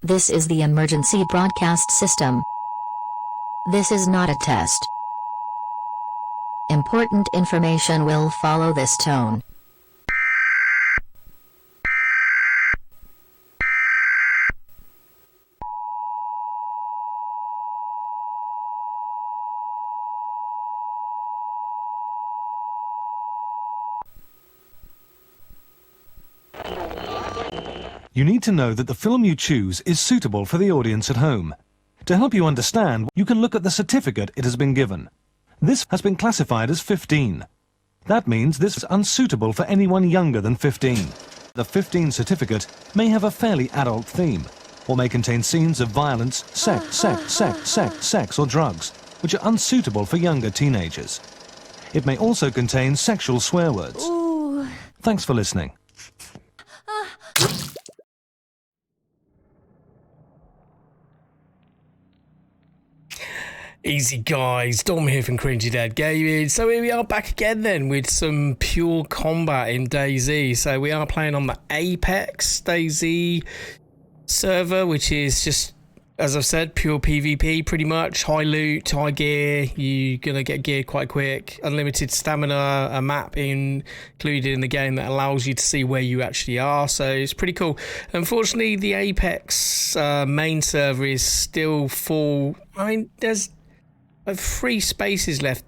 This is the emergency broadcast system. This is not a test. Important information will follow this tone. You need to know that the film you choose is suitable for the audience at home. To help you understand, you can look at the certificate it has been given. This has been classified as 15. That means this is unsuitable for anyone younger than 15. The 15 certificate may have a fairly adult theme, or may contain scenes of violence, sex, or drugs, which are unsuitable for younger teenagers. It may also contain sexual swear words. Ooh. Thanks for listening. Easy guys, Dom here from Cringy Dad Gaming. So here we are back again then with some pure combat in DayZ. So we are playing on the Apex DayZ server, which is just, as I've said, pure PvP pretty much. High loot, high gear, you're gonna get gear quite quick. Unlimited stamina, a map included in the game that allows you to see where you actually are. So it's pretty cool. Unfortunately, the Apex main server is still full. I mean, there's 3 spaces left.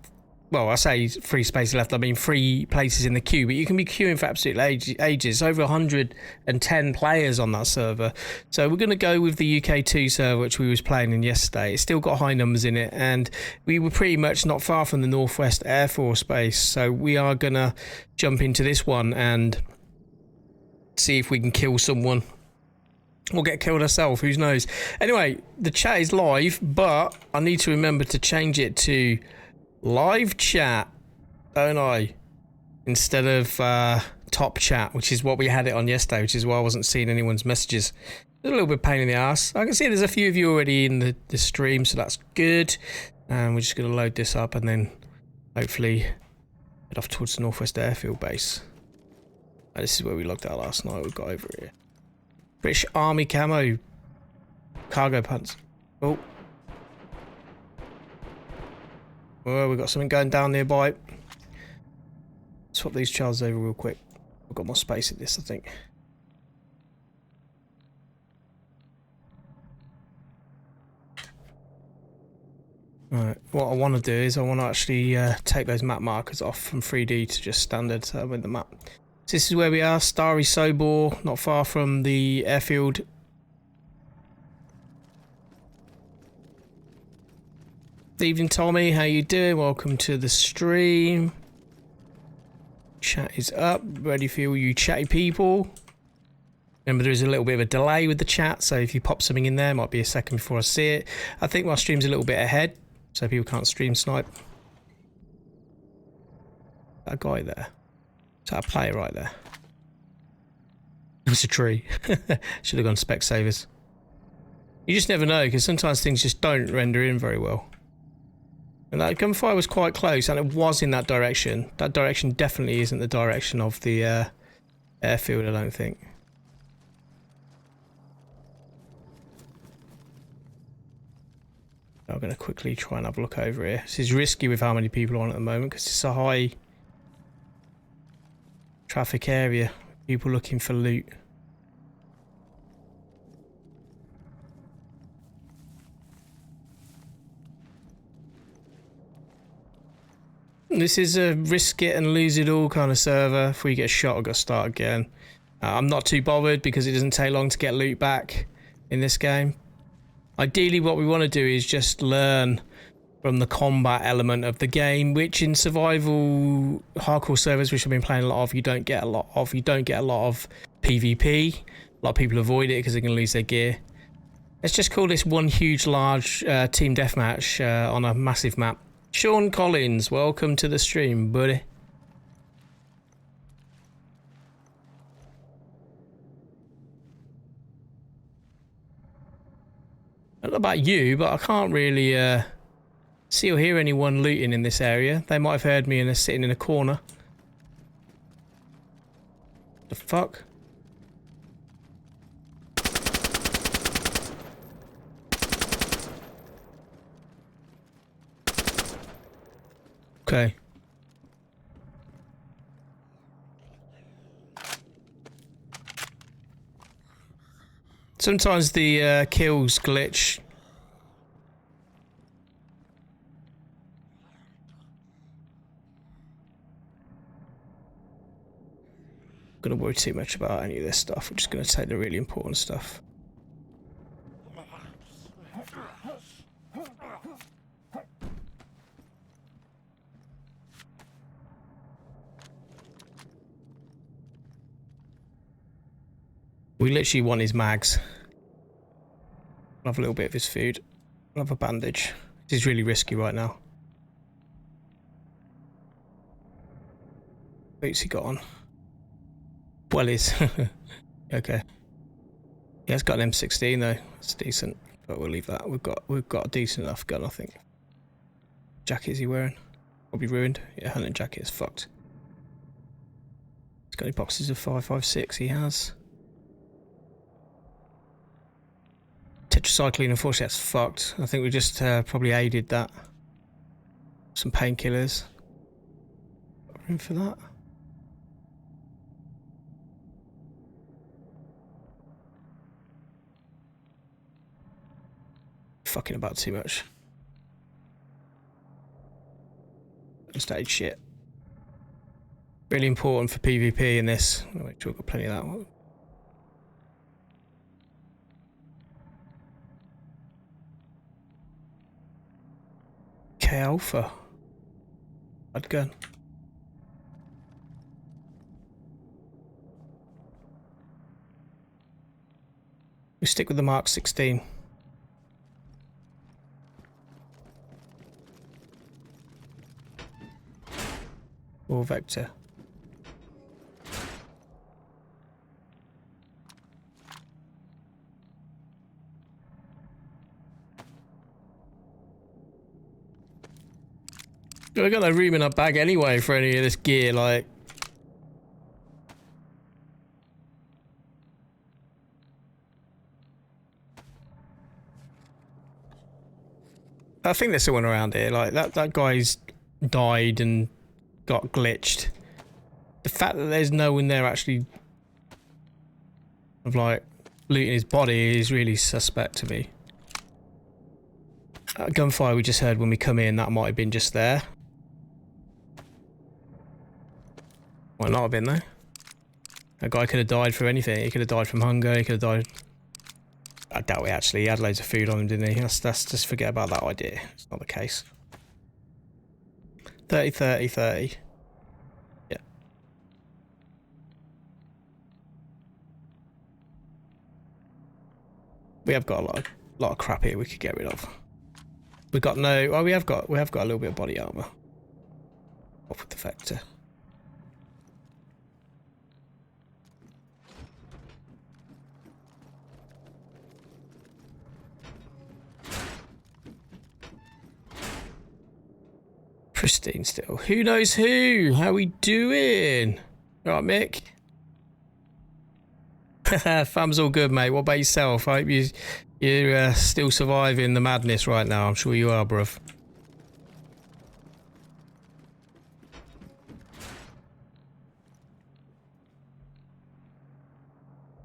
Well, I say 3 spaces left, I mean 3 places in the queue, but you can be queuing for absolute ages. Over 110 players on that server. So we're going to go with the UK2 server, which we was playing in yesterday. It's still got high numbers in it, and we were pretty much not far from the Northwest Air Force Base. So we are going to jump into this one and see if we can kill someone. Or get killed ourselves, who knows. Anyway, the chat is live, but I need to remember to change it to live chat, don't I? Instead of top chat, which is what we had it on yesterday, which is why I wasn't seeing anyone's messages. It's a little bit pain in the ass. I can see there's a few of you already in the stream, so that's good. And we're just going to load this up and then hopefully head off towards the Northwest Airfield Base. This is where we logged out last night. We've got over here. British Army camo cargo pants. Oh, we've got something going down nearby. Swap these charges over real quick. We've got more space in this, I think. Alright, what I want to do is I want to actually take those map markers off from 3D to just standard with the map. So this is where we are, Starry Sobor, not far from the airfield. Good evening, Tommy. How you doing? Welcome to the stream. Chat is up, ready for all you chatty people. Remember, there is a little bit of a delay with the chat, so if you pop something in there, it might be a second before I see it. I think my stream's a little bit ahead, so people can't stream snipe. That guy there. Is that a player right there? It was a tree. Should have gone Specsavers. You just never know, because sometimes things just don't render in very well. And that gunfire was quite close, and it was in that direction. That direction definitely isn't the direction of the airfield, I don't think. I'm going to quickly try and have a look over here. This is risky with how many people are on at the moment, because it's a high traffic area. People looking for loot. This is a risk it and lose it all kind of server. If we get shot, I've got to start again. I'm not too bothered because it doesn't take long to get loot back in this game. Ideally, what we want to do is just learn from the combat element of the game, which in survival hardcore servers, which I've been playing a lot of, you don't get a lot of. You don't get a lot of PvP. A lot of people avoid it because they're going to lose their gear. Let's just call this one huge, large team deathmatch on a massive map. Sean Collins, welcome to the stream, buddy. I don't know about you, but I can't really see or hear anyone looting in this area. They might have heard me and they're sitting in a corner. The fuck? Okay. Sometimes the kills glitch. Not gonna worry too much about any of this stuff. We're just gonna take the really important stuff. We literally want his mags. I'll have a little bit of his food. I'll have a bandage. This is really risky right now. Boots he got on. Wellies. Okay. He has got an M16 though. That's decent. But we'll leave that. We've got a decent enough gun, I think. Jacket is he wearing? Probably ruined. Yeah, hunting jacket is fucked. He's got any boxes of 5.56? He has. Tetracycline, unfortunately, that's fucked. I think we just probably aided that. Some painkillers. Room for that. Fucking about too much. Just added shit. Really important for PvP in this. I'll make sure we've got plenty of that one. Alpha. Bad gun. We stick with the Mark 16. Or Vector. We got no room in our bag anyway for any of this gear, like. I think there's someone around here, like that guy's died and got glitched. The fact that there's no one there actually of like looting his body is really suspect to me. Gunfire we just heard when we come in, that might have been just there. Might not have been though. That guy could have died from anything. He could have died from hunger. He could have died. I doubt it actually. He had loads of food on him, didn't he? That's just forget about that idea. It's not the case. 30, 30, 30. Yeah. We have got a lot of crap here we could get rid of. We got no. Oh, we have got a little bit of body armor. Off with the Vector. Pristine still. Who knows who? How we doing? Right, Mick. Fam's all good, mate. What about yourself? I hope you're still surviving the madness right now. I'm sure you are, bruv.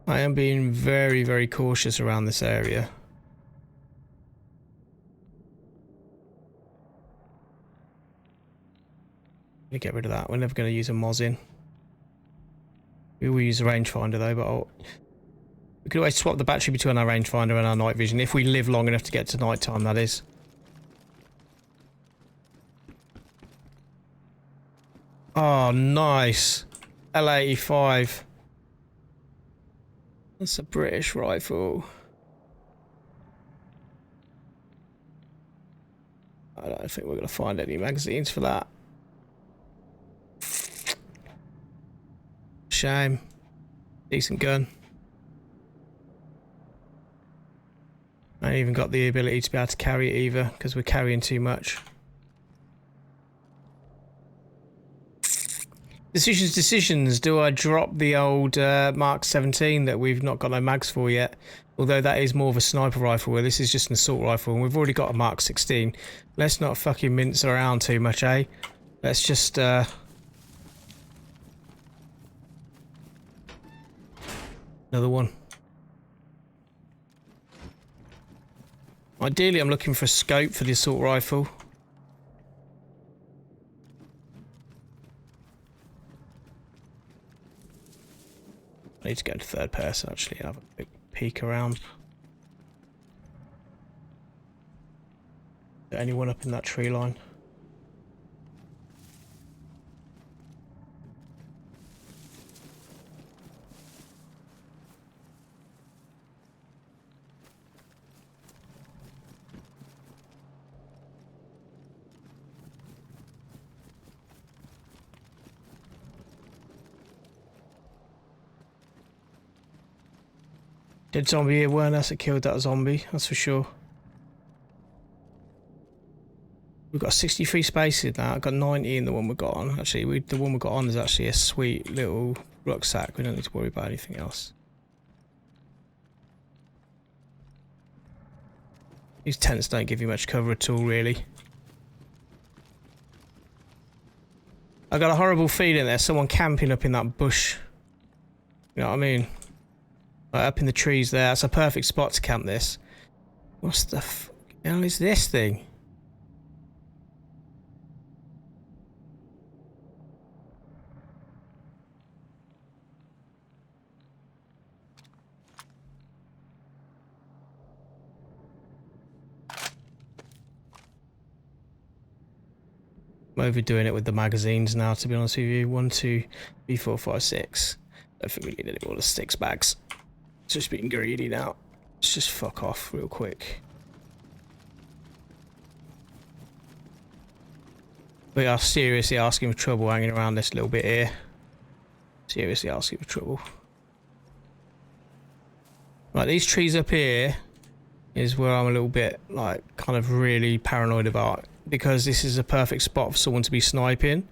I am being very, very cautious around this area. Get rid of that. We're never going to use a Moz in. We will use a rangefinder though, but we could always swap the battery between our rangefinder and our night vision if we live long enough to get to night time, that is. Oh, nice. L85. That's a British rifle. I don't think we're going to find any magazines for that. Shame. Decent gun. I ain't even got the ability to be able to carry it either because we're carrying too much. Decisions. Do I drop the old Mark 17 that we've not got no mags for yet? Although that is more of a sniper rifle, where this is just an assault rifle and we've already got a Mark 16. Let's not fucking mince around too much, eh? Let's just another one. Ideally, I'm looking for a scope for the assault rifle. I need to go to third person actually and have a quick peek around. Is there anyone up in that tree line? Dead zombie here, awareness that killed that zombie, that's for sure. We've got 63 spaces now. I've got 90 in the one we got on. Actually, the one we got on is actually a sweet little rucksack. We don't need to worry about anything else. These tents don't give you much cover at all, really. I got a horrible feeling there's someone camping up in that bush. You know what I mean? Like up in the trees there. That's a perfect spot to camp this. What the hell is this thing? I'm overdoing it with the magazines now, to be honest with you. 1, 2, 3, 4, 5, 6. I don't think we need any more of the 6 bags. It's just being greedy now. Let's just fuck off real quick. We are seriously asking for trouble hanging around this little bit here. Seriously asking for trouble. Right, these trees up here is where I'm a little bit, like, kind of really paranoid about. Because this is a perfect spot for someone to be sniping.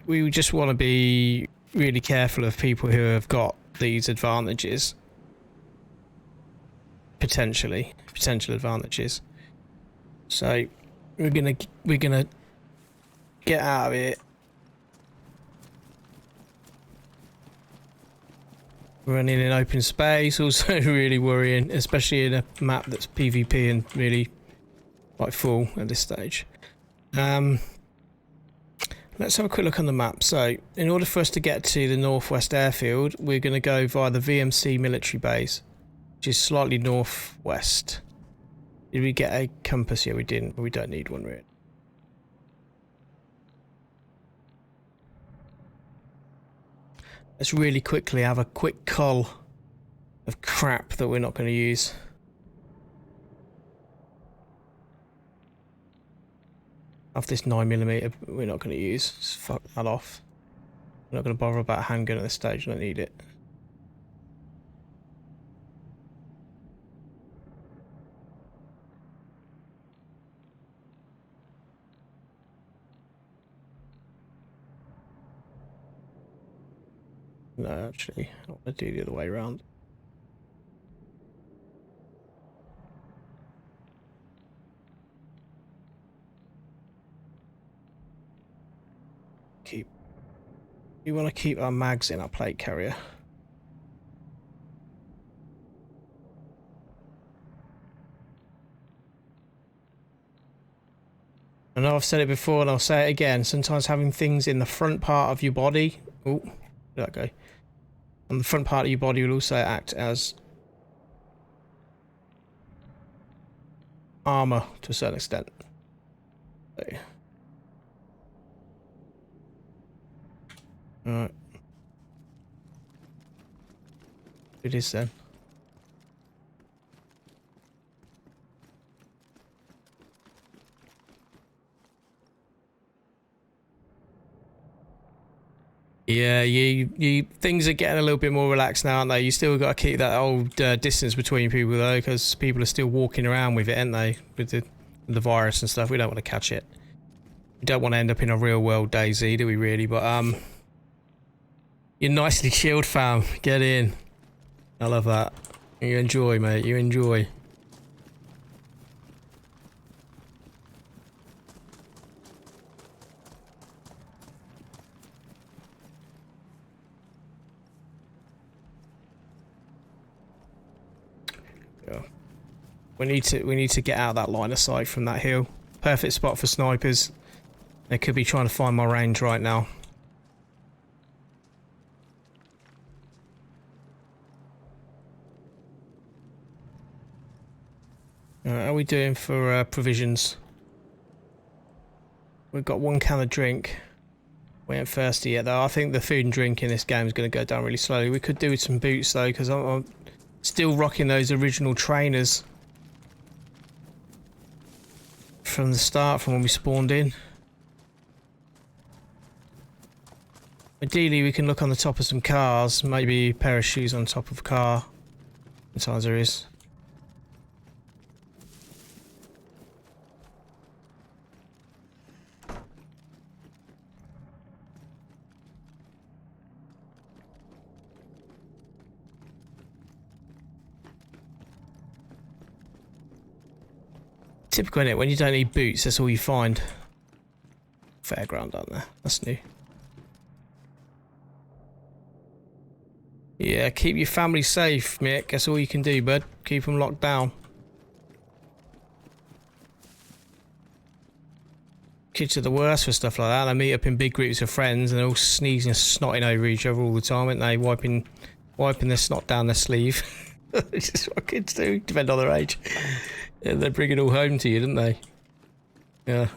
We just want to be really careful of people who have got these advantages. Potential advantages. So we're gonna get out of it. We're running in open space, also really worrying, especially in a map that's PvP and really quite full at this stage. Let's have a quick look on the map. So, in order for us to get to the northwest airfield, we're going to go via the VMC military base, which is slightly northwest. Did we get a compass? Yeah, we didn't, but we don't need one really. Let's really quickly have a quick cull of crap that we're not going to use. Of this 9mm, we're not going to use. Just fuck that off. We're not going to bother about a handgun at this stage. I don't need it. No, actually, I want to do the other way around. We want to keep our mags in our plate carrier. I know I've said it before and I'll say it again. Sometimes having things in the front part of your body... Oh, where'd that go? On the front part of your body will also act as armour to a certain extent. So. Alright. It is then. Yeah, you things are getting a little bit more relaxed now, aren't they? You still got to keep that old distance between people though, because people are still walking around with it, aren't they? With the virus and stuff. We don't want to catch it. We don't want to end up in a real world DayZ, do we really? But you're nicely chilled, fam. Get in. I love that. You enjoy, mate. You enjoy. Yeah. We need to get out of that line of sight from that hill. Perfect spot for snipers. They could be trying to find my range right now. How are we doing for provisions? We've got 1 can of drink. We ain't thirsty yet though. I think the food and drink in this game is going to go down really slowly. We could do with some boots though, because I'm still rocking those original trainers from the start, from when we spawned in. Ideally we can look on the top of some cars, maybe a pair of shoes on top of a car. Sometimes there is. Typical, isn't it? When you don't need boots, that's all you find. Fairground down there. That's new. Yeah, keep your family safe, Mick. That's all you can do, bud. Keep them locked down. Kids are the worst for stuff like that. They meet up in big groups of friends and they're all sneezing and snotting over each other all the time, aren't they? Wiping their snot down their sleeve. It's just what kids do, depending on their age. Yeah, they bring it all home to you, don't they? Yeah.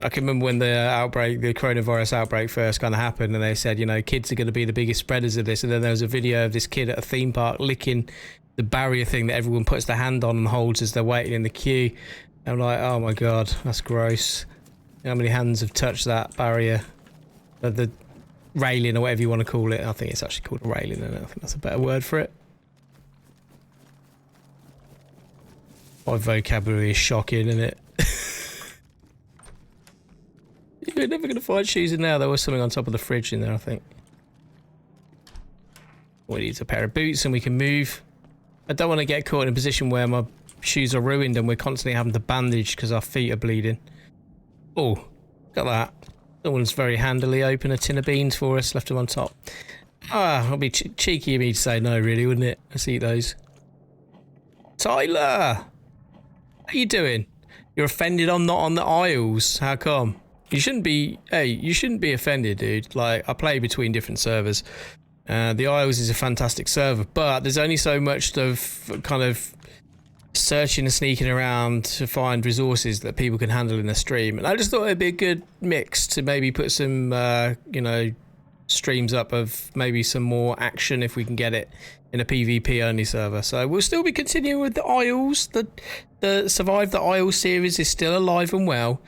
I can remember when the coronavirus outbreak first kind of happened, and they said, you know, kids are going to be the biggest spreaders of this. And then there was a video of this kid at a theme park licking the barrier thing that everyone puts their hand on and holds as they're waiting in the queue. And I'm like, oh my god, that's gross. How many hands have touched that barrier? The railing or whatever you want to call it. I think it's actually called a railing, and I think that's a better word for it. My vocabulary is shocking, isn't it? You're never going to find shoes in there. There was something on top of the fridge in there, I think. We need a pair of boots and we can move. I don't want to get caught in a position where my shoes are ruined and we're constantly having to bandage because our feet are bleeding. Oh, look at that. Someone's very handily opened a tin of beans for us, left them on top. Ah, it'll be cheeky of me to say no, really, wouldn't it? Let's eat those. Tyler! How you doing? You're offended I'm not on the aisles. How come? You shouldn't be... Hey, you shouldn't be offended, dude. Like, I play between different servers. The Isles is a fantastic server, but there's only so much of kind of searching and sneaking around to find resources that people can handle in a stream. And I just thought it'd be a good mix to maybe put some, you know, streams up of maybe some more action if we can get it in a PvP only server. So we'll still be continuing with the Isles. The Survive the Isles series is still alive and well.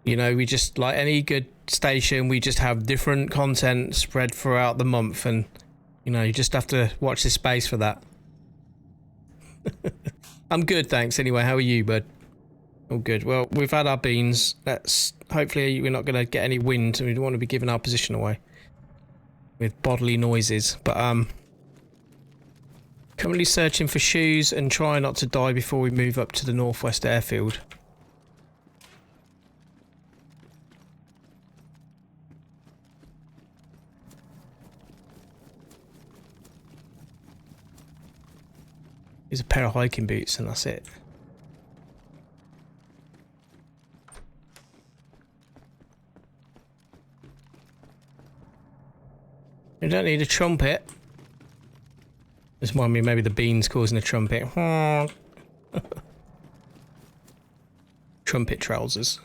You know, we just, like any good station, we just have different content spread throughout the month, and you know, you just have to watch this space for that. I'm good, thanks. Anyway, how are you, bud? All good. Well, we've had our beans. Let's hopefully we're not going to get any wind, and we don't want to be giving our position away with bodily noises. But currently searching for shoes and trying not to die before we move up to the northwest airfield. Here's a pair of hiking boots and that's it. You don't need a trumpet. This might be maybe the beans causing a trumpet. Trumpet trousers.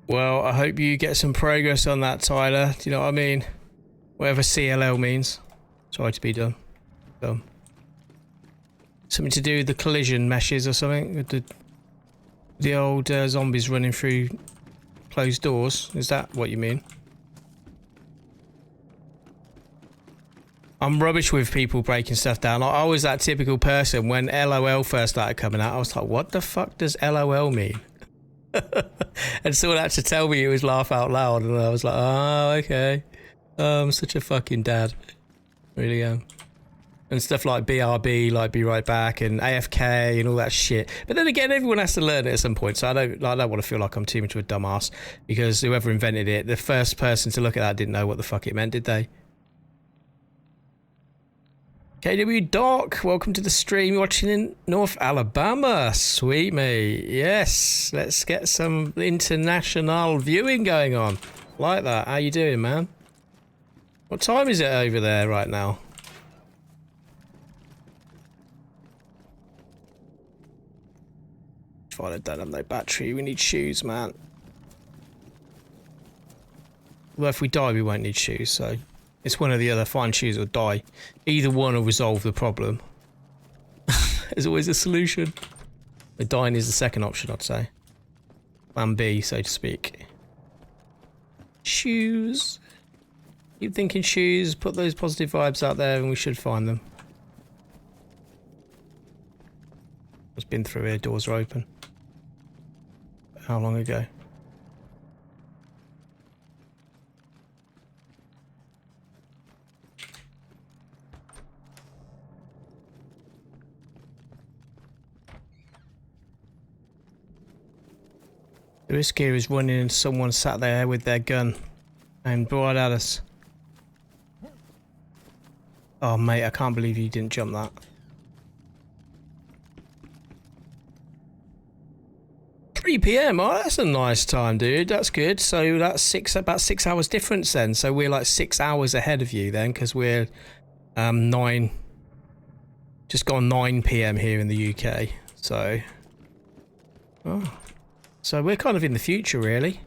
Well, I hope you get some progress on that, Tyler. Do you know what I mean? Whatever CLL means. Try to be done. Something to do with the collision meshes or something? With the old zombies running through closed doors? Is that what you mean? I'm rubbish with people breaking stuff down. I was that typical person when LOL first started coming out. I was like, what the fuck does LOL mean? And someone had to tell me it was laugh out loud, and I was like, oh, okay. I'm such a fucking dad. Really am. And stuff like BRB, like be right back, and AFK and all that shit. But then again, everyone has to learn it at some point, so I don't want to feel like I'm too much of a dumbass, because whoever invented it, the first person to look at that didn't know what the fuck it meant, did they? KW Doc, welcome to the stream. You're watching in North Alabama. Sweet mate. Yes, let's get some international viewing going on. Like that. How you doing, man? What time is it over there right now? Fine, I don't have no battery. We need shoes, man. Well, if we die, we won't need shoes, so it's one or the other. Find shoes or die. Either one will resolve the problem. There's always a solution. But dying is the second option, I'd say. Plan B, so to speak. Shoes. Keep thinking shoes. Put those positive vibes out there and we should find them. I've been through here. Doors are open. How long ago? The risk here is running and someone sat there with their gun and brought at us. Oh mate, I can't believe you didn't jump that. 3 PM, oh that's a nice time, dude. That's good. So that's about 6 hours difference then. So we're like 6 hours ahead of you then, because we're just gone 9 PM here in the UK. So so we're kind of in the future, really.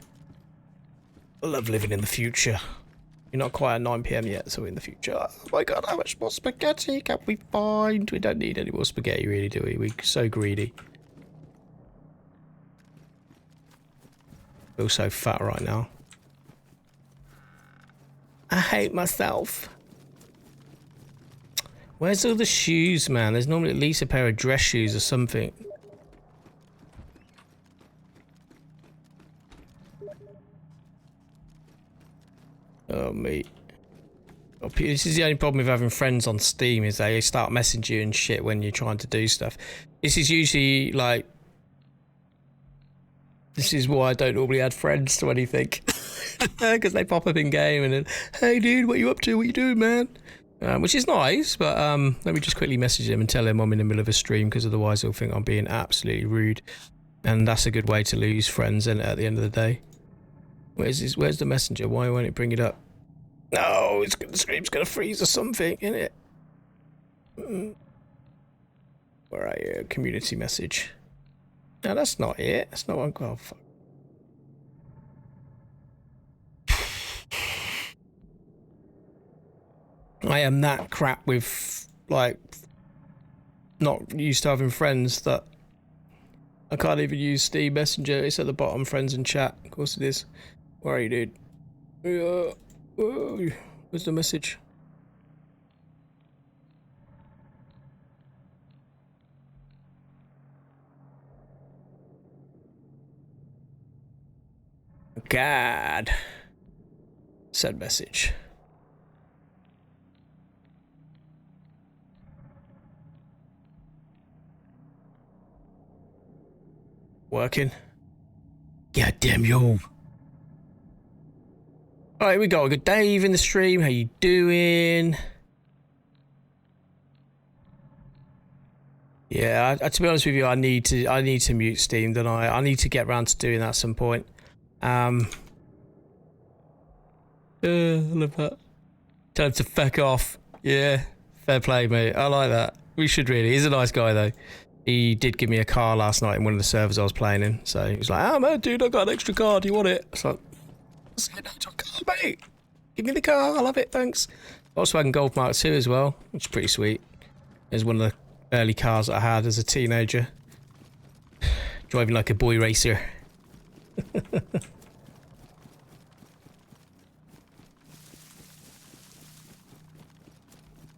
I love living in the future. You're not quite at 9 PM yet, so we're in the future. Oh my god, how much more spaghetti can we find? We don't need any more spaghetti, really, do we? We're so greedy. I feel so fat right now. I hate myself. Where's all the shoes, man? There's normally at least a pair of dress shoes or something. Oh, mate. Oh, this is the only problem with having friends on Steam, is they start messaging you and shit when you're trying to do stuff. This is usually like... This is why I don't normally add friends to anything. Because they pop up in game and then, hey dude, what you up to? What you doing, man? Which is nice, but let me just quickly message him and tell him I'm in the middle of a stream, because otherwise he'll think I'm being absolutely rude. And that's a good way to lose friends, isn't it, at the end of the day? Where's the messenger? Why won't it bring it up? No, the stream's gonna freeze or something, isn't it? Where are you? Community message. No, that's not it. That's not one. Oh, fuck. I am that crap with, like, not used to having friends that I can't even use Steam Messenger. It's at the bottom, friends and chat. Of course it is. Where are you, dude? Where's the message? God. Send message. Working. God damn you. Alright, we got a good Dave in the stream. How you doing? Yeah, to be honest with you, I need to mute Steam, don't I? I need to get around to doing that at some point. I love that. Tell him to fuck off. Yeah, fair play, mate. I like that. We should really. He's a nice guy, though. He did give me a car last night in one of the servers I was playing in. So he was like, oh, man, dude, I got an extra car. Do you want it? I was like, car, mate. Give me the car. I love it. Thanks. Volkswagen Golf Mark II as well, which is pretty sweet. It was one of the early cars that I had as a teenager. Driving like a boy racer.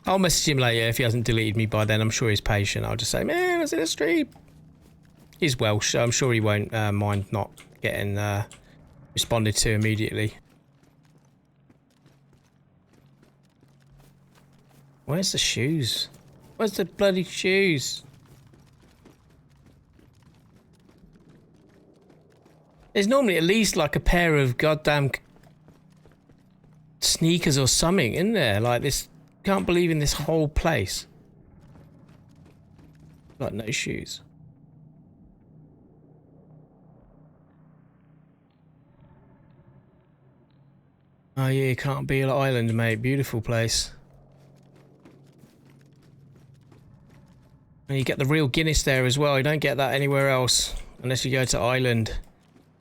I'll message him later if he hasn't deleted me by then. I'm sure he's patient. I'll just say, man, I was in a stream. He's Welsh, so I'm sure he won't mind not getting responded to immediately. Where's the shoes? Where's the bloody shoes? There's normally at least like a pair of goddamn sneakers or something in there. Like this, can't believe in this whole place. Like no shoes. Oh yeah, Can't Be Island, mate. Beautiful place. And you get the real Guinness there as well. You don't get that anywhere else unless you go to Ireland.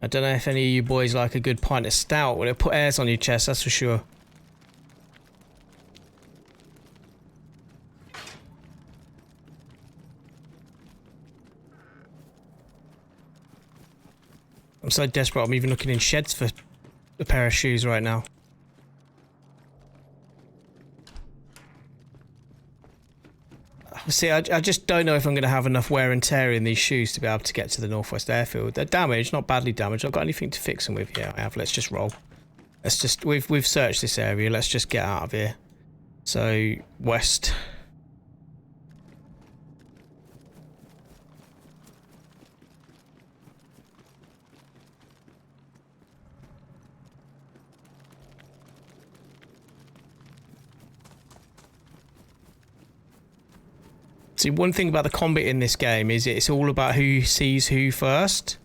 I don't know if any of you boys like a good pint of stout. Well, it'll put airs on your chest, that's for sure. I'm so desperate, I'm even looking in sheds for a pair of shoes right now. See, I just don't know if I'm going to have enough wear and tear in these shoes to be able to get to the Northwest Airfield. They're damaged, not badly damaged. I've got anything to fix them with? Yeah, I have. Let's just roll. Let's just... We've searched this area. Let's just get out of here. So, west... See, one thing about the combat in this game is it's all about who sees who first.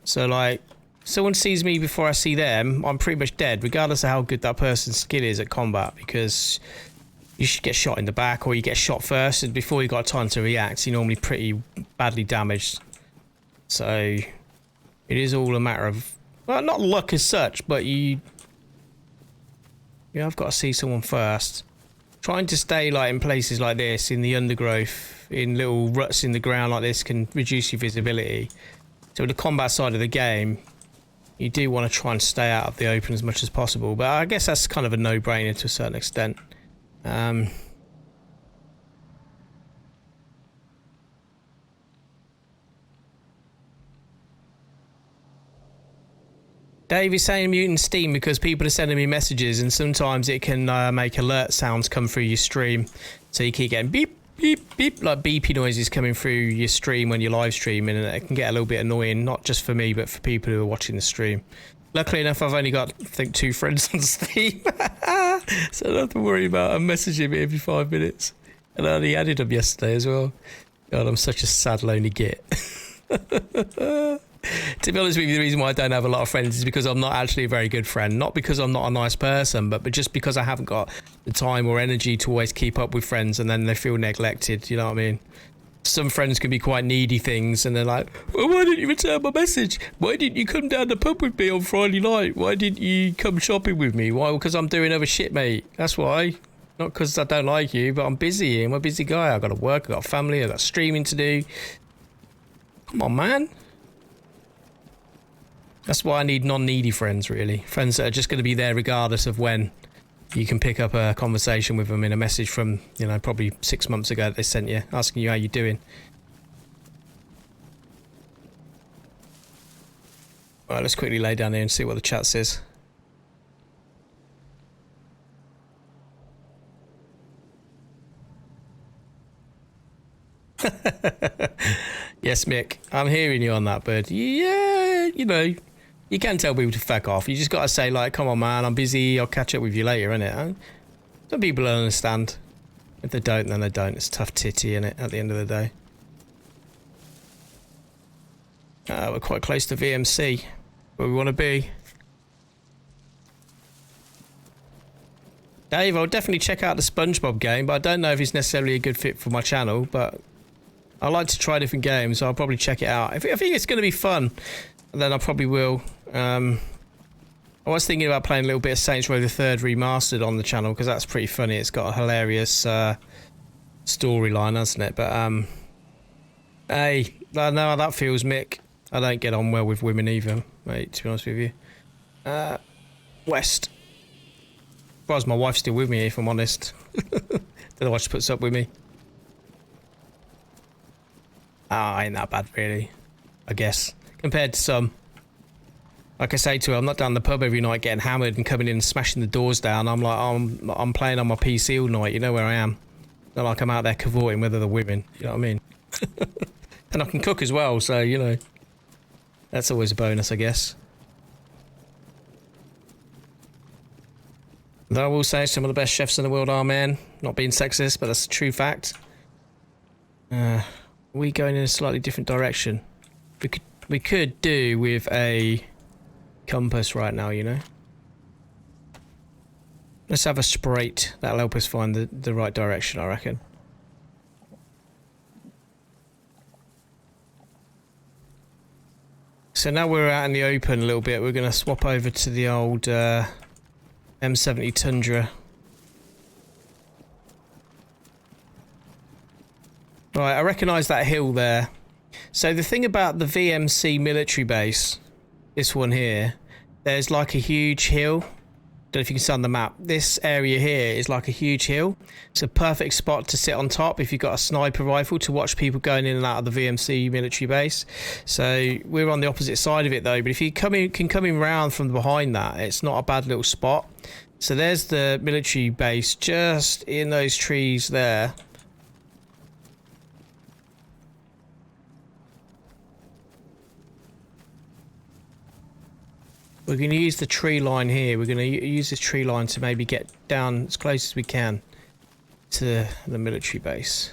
So, like, someone sees me before I see them, I'm pretty much dead, regardless of how good that person's skill is at combat, because you should get shot in the back or you get shot first, and before you got time to react, you're normally pretty badly damaged. So, it is all a matter of, well, not luck as such, but you have got to see someone first. Trying to stay like in places like this, in the undergrowth, in little ruts in the ground like this, can reduce your visibility. So with the combat side of the game, you do want to try and stay out of the open as much as possible. But I guess that's kind of a no-brainer to a certain extent. Dave is saying muting Steam because people are sending me messages, and sometimes it can make alert sounds come through your stream. So you keep getting beep, beep, beep, like beepy noises coming through your stream when you're live streaming, and it can get a little bit annoying, not just for me, but for people who are watching the stream. Luckily enough, I've only got, I think, 2 friends on Steam. So I don't have to worry about them messaging me every 5 minutes. And I only added them yesterday as well. God, I'm such a sad, lonely git. To be honest with you, the reason why I don't have a lot of friends is because I'm not actually a very good friend. Not because I'm not a nice person, but just because I haven't got the time or energy to always keep up with friends, and then they feel neglected, you know what I mean? Some friends can be quite needy things, and they're like, well, why didn't you return my message? Why didn't you come down the pub with me on Friday night? Why didn't you come shopping with me? Why? Because I'm doing other shit, mate. That's why. Not because I don't like you, but I'm busy. I'm a busy guy. I've got to work, I've got a family, I've got streaming to do. Come on, man. That's why I need non-needy friends, really. Friends that are just going to be there regardless of when. You can pick up a conversation with them in a message from, you know, probably 6 months ago that they sent you, asking you how you're doing. Alright, let's quickly lay down here and see what the chat says. Yes, Mick, I'm hearing you on that, bud. Yeah, you know, you can tell people to fuck off. You just got to say, like, come on, man, I'm busy, I'll catch up with you later, innit? Some people don't understand. If they don't, then they don't. It's tough titty, innit, at the end of the day. We're quite close to VMC, where we want to be. Dave, I'll definitely check out the SpongeBob game, but I don't know if it's necessarily a good fit for my channel, but I like to try different games, so I'll probably check it out. I think it's going to be fun, then I probably will. I was thinking about playing a little bit of Saints Row the 3rd Remastered on the channel, because that's pretty funny. It's got a hilarious storyline, hasn't it? But, hey, I know how that feels, Mick. I don't get on well with women either, mate, to be honest with you. West. Surprised my wife's still with me, if I'm honest. Don't know why she puts up with me. Ah, ain't that bad, really. I guess, compared to some. Like I say to her, I'm not down the pub every night getting hammered and coming in and smashing the doors down. I'm like, I'm playing on my PC all night. You know where I am. Not like I'm out there cavorting with other women. You know what I mean? And I can cook as well, so, you know. That's always a bonus, I guess. Though I will say some of the best chefs in the world are men. Not being sexist, but that's a true fact. We going in a slightly different direction. We could do with a compass right now, you know. Let's have a sprite. That'll help us find the right direction, I reckon. So now we're out in the open a little bit. We're going to swap over to the old M70 Tundra. Right, I recognise that hill there. So the thing about the VMC military base, this one here, there's like a huge hill. Don't know if you can see on the map. This area here is like a huge hill. It's a perfect spot to sit on top if you've got a sniper rifle to watch people going in and out of the VMC military base. So we're on the opposite side of it though. But if you can come in round from behind that, it's not a bad little spot. So there's the military base just in those trees there. We're going to use the tree line here. We're going to use this tree line to maybe get down as close as we can to the military base.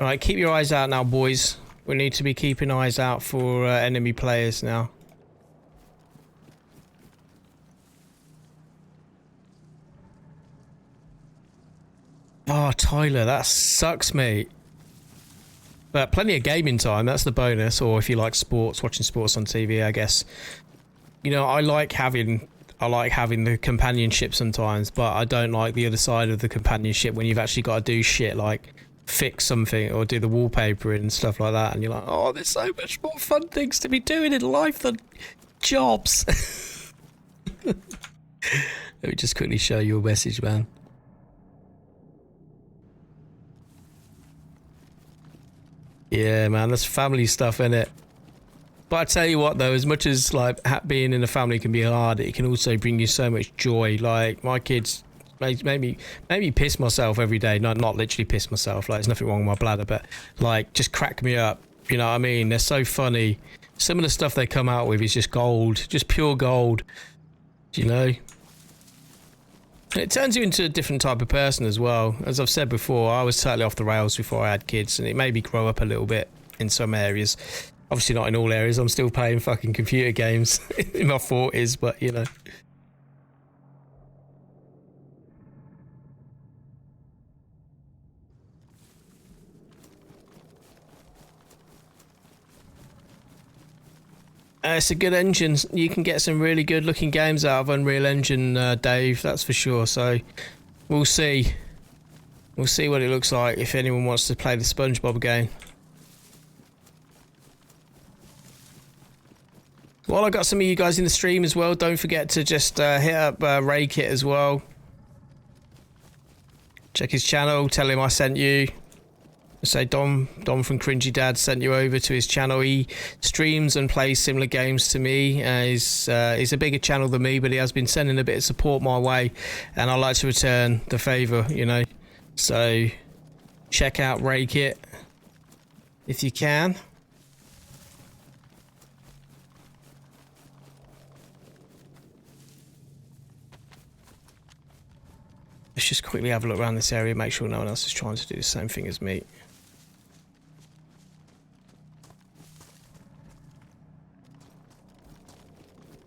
Alright, keep your eyes out now, boys. We need to be keeping eyes out for enemy players now. Oh, Tyler, that sucks, mate. But plenty of gaming time, that's the bonus. Or if you like sports, watching sports on TV, I guess. You know, I like having the companionship sometimes, but I don't like the other side of the companionship when you've actually got to do shit like fix something or do the wallpaper and stuff like that. And you're like, oh, there's so much more fun things to be doing in life than jobs. Let me just quickly show you a message, man. Yeah, man, that's family stuff, innit? But I tell you what, though, as much as like being in a family can be hard, it can also bring you so much joy. Like my kids made me piss myself every day. Not literally piss myself. Like there's nothing wrong with my bladder, but like just crack me up. You know what I mean? They're so funny. Some of the stuff they come out with is just gold, just pure gold. You know. It turns you into a different type of person as well. As I've said before, I was totally off the rails before I had kids, and it made me grow up a little bit in some areas. Obviously not in all areas. I'm still playing fucking computer games in my 40s, but you know. It's a good engine. You can get some really good looking games out of Unreal Engine, Dave, that's for sure. So we'll see. We'll see what it looks like if anyone wants to play the SpongeBob game. While I got some of you guys in the stream as well, don't forget to just hit up Raykit as well. Check his channel, tell him I sent you. Say Dom from Cringy Dad sent you over to his channel. He streams and plays similar games to me. He's a bigger channel than me, but he has been sending a bit of support my way, and I like to return the favour, you know. So check out Raykit if you can. Let's just quickly have a look around this area, make sure no one else is trying to do the same thing as me.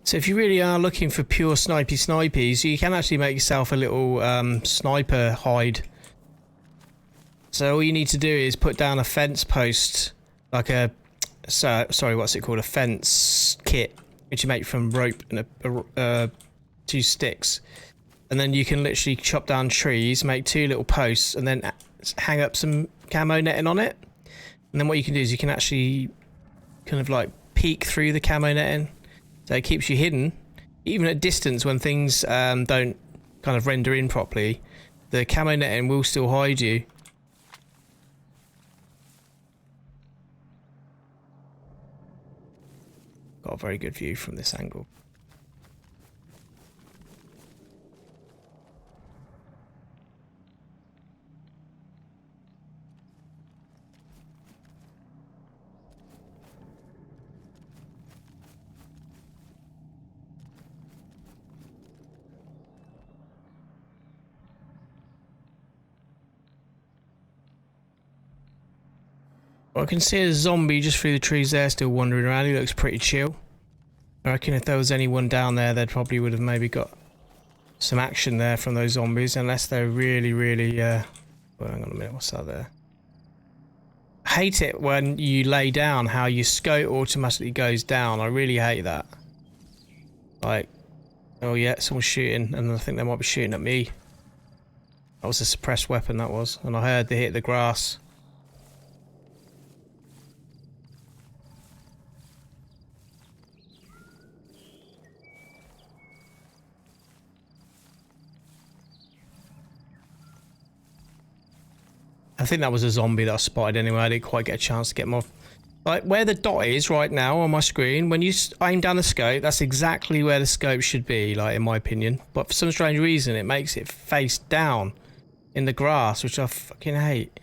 So if you really are looking for pure snipies, you can actually make yourself a little sniper hide. So all you need to do is put down a fence post, like a, sorry, what's it called? A fence kit, which you make from rope and two sticks. And then you can literally chop down trees, make two little posts, and then hang up some camo netting on it. And then what you can do is you can actually kind of like peek through the camo netting. So it keeps you hidden, even at distance when things don't kind of render in properly. The camo netting will still hide you. Got a very good view from this angle. Well, I can see a zombie just through the trees there, still wandering around. He looks pretty chill. I reckon if there was anyone down there, they probably would have maybe got some action there from those zombies, unless they're really, really... well, hang on a minute, what's that there? I hate it when you lay down, how your scope automatically goes down. I really hate that. Like, oh yeah, someone's shooting, and I think they might be shooting at me. That was a suppressed weapon, that was. And I heard they hit the grass. I think that was a zombie that I spotted anyway. I didn't quite get a chance to get more. Like where the dot is right now on my screen, when you aim down the scope, that's exactly where the scope should be, like in my opinion. But for some strange reason, it makes it face down in the grass, which I fucking hate.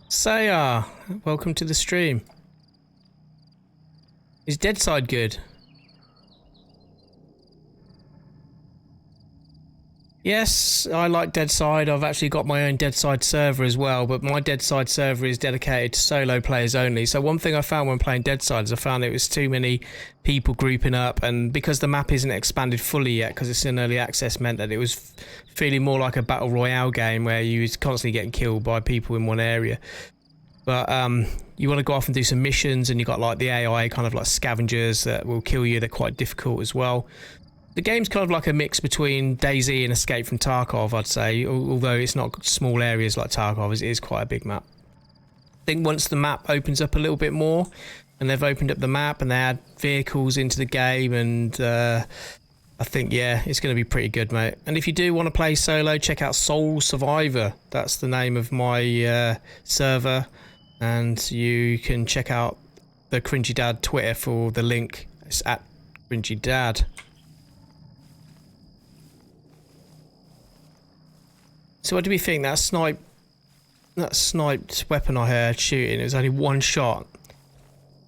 Sayar, welcome to the stream. Is DayZ good? Yes, I like DayZ. I've actually got my own DayZ server as well, but my DayZ server is dedicated to solo players only. So one thing I found when playing DayZ is I found it was too many people grouping up, and because the map isn't expanded fully yet, because it's in early access, meant that it was feeling more like a battle royale game where you was constantly getting killed by people in one area. But you want to go off and do some missions, and you got like the AI kind of like scavengers that will kill you. They're quite difficult as well. The game's kind of like a mix between DayZ and Escape from Tarkov, I'd say, although it's not small areas like Tarkov, it is quite a big map. I think once the map opens up a little bit more, and they've opened up the map and they add vehicles into the game, and I think, yeah, it's going to be pretty good, mate. And if you do want to play solo, check out Soul Survivor. That's the name of my server, and you can check out the Cringy Dad Twitter for the link. It's at Cringy Dad. So what do we think? That sniped weapon I heard shooting, it was only one shot.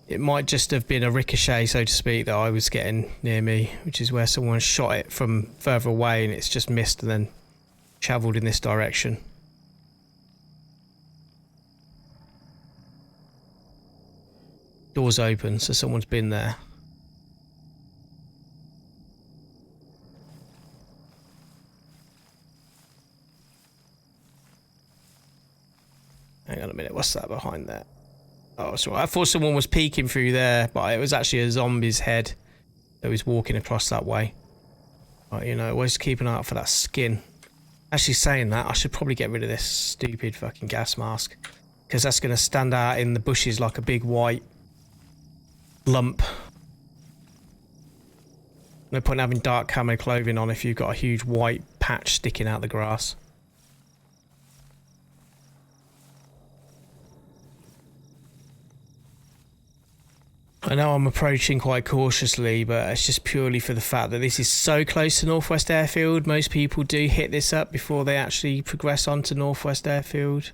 It might just have been a ricochet, so to speak, that I was getting near me, which is where someone shot it from further away and it's just missed and then travelled in this direction. Door's open, so someone's been there. Hang on a minute, what's that behind there? Oh, sorry. I thought someone was peeking through there, but it was actually a zombie's head that was walking across that way. But, you know, always keep an eye out for that skin. Actually, saying that, I should probably get rid of this stupid fucking gas mask, because that's going to stand out in the bushes like a big white lump. No point in having dark camo clothing on if you've got a huge white patch sticking out the grass. I know I'm approaching quite cautiously, but it's just purely for the fact that this is so close to Northwest Airfield. Most people do hit this up before they actually progress on to Northwest Airfield.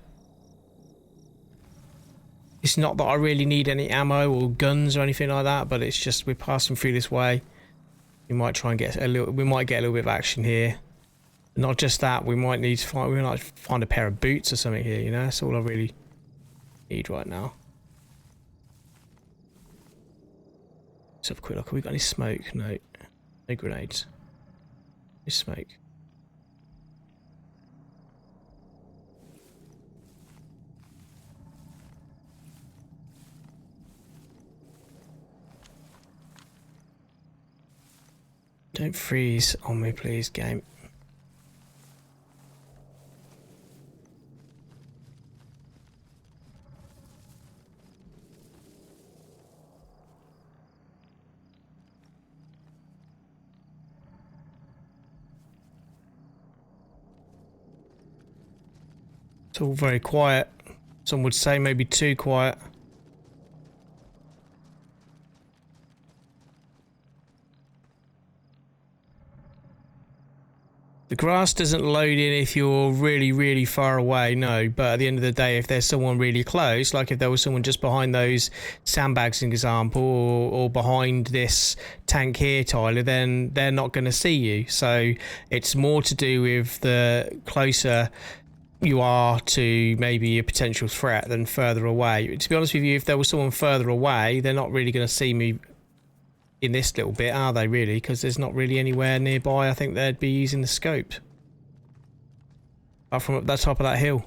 It's not that I really need any ammo or guns or anything like that, but it's just we're passing through this way. We might try and get a little. We might get a little bit of action here. Not just that, we might need to find. We might find a pair of boots or something here. You know, that's all I really need right now. Let's have a quick look. Have we got any smoke? No. No grenades. No smoke. Don't freeze on me, please, game. It's all very quiet. Some would say maybe too quiet. The grass doesn't load in if you're really, really far away, no. But at the end of the day, if there's someone really close, like if there was someone just behind those sandbags, for example, or behind this tank here, Tyler, then they're not going to see you. So it's more to do with the closer you are to maybe a potential threat than further away. To be honest with you, if there was someone further away, they're not really going to see me in this little bit, are they really? Because there's not really anywhere nearby. I think they'd be using the scope. Apart from up the top of that hill.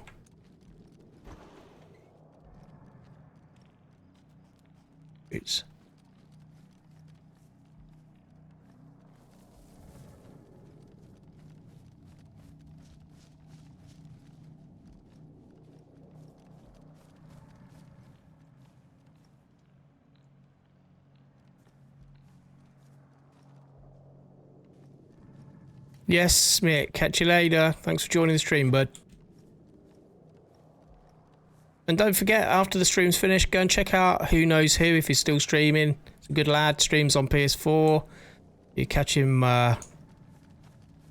Oops. Yes, Mick. Catch you later. Thanks for joining the stream, bud. And don't forget, after the stream's finished, go and check out Who Knows Who if he's still streaming. He's a good lad. Streams on PS4. You catch him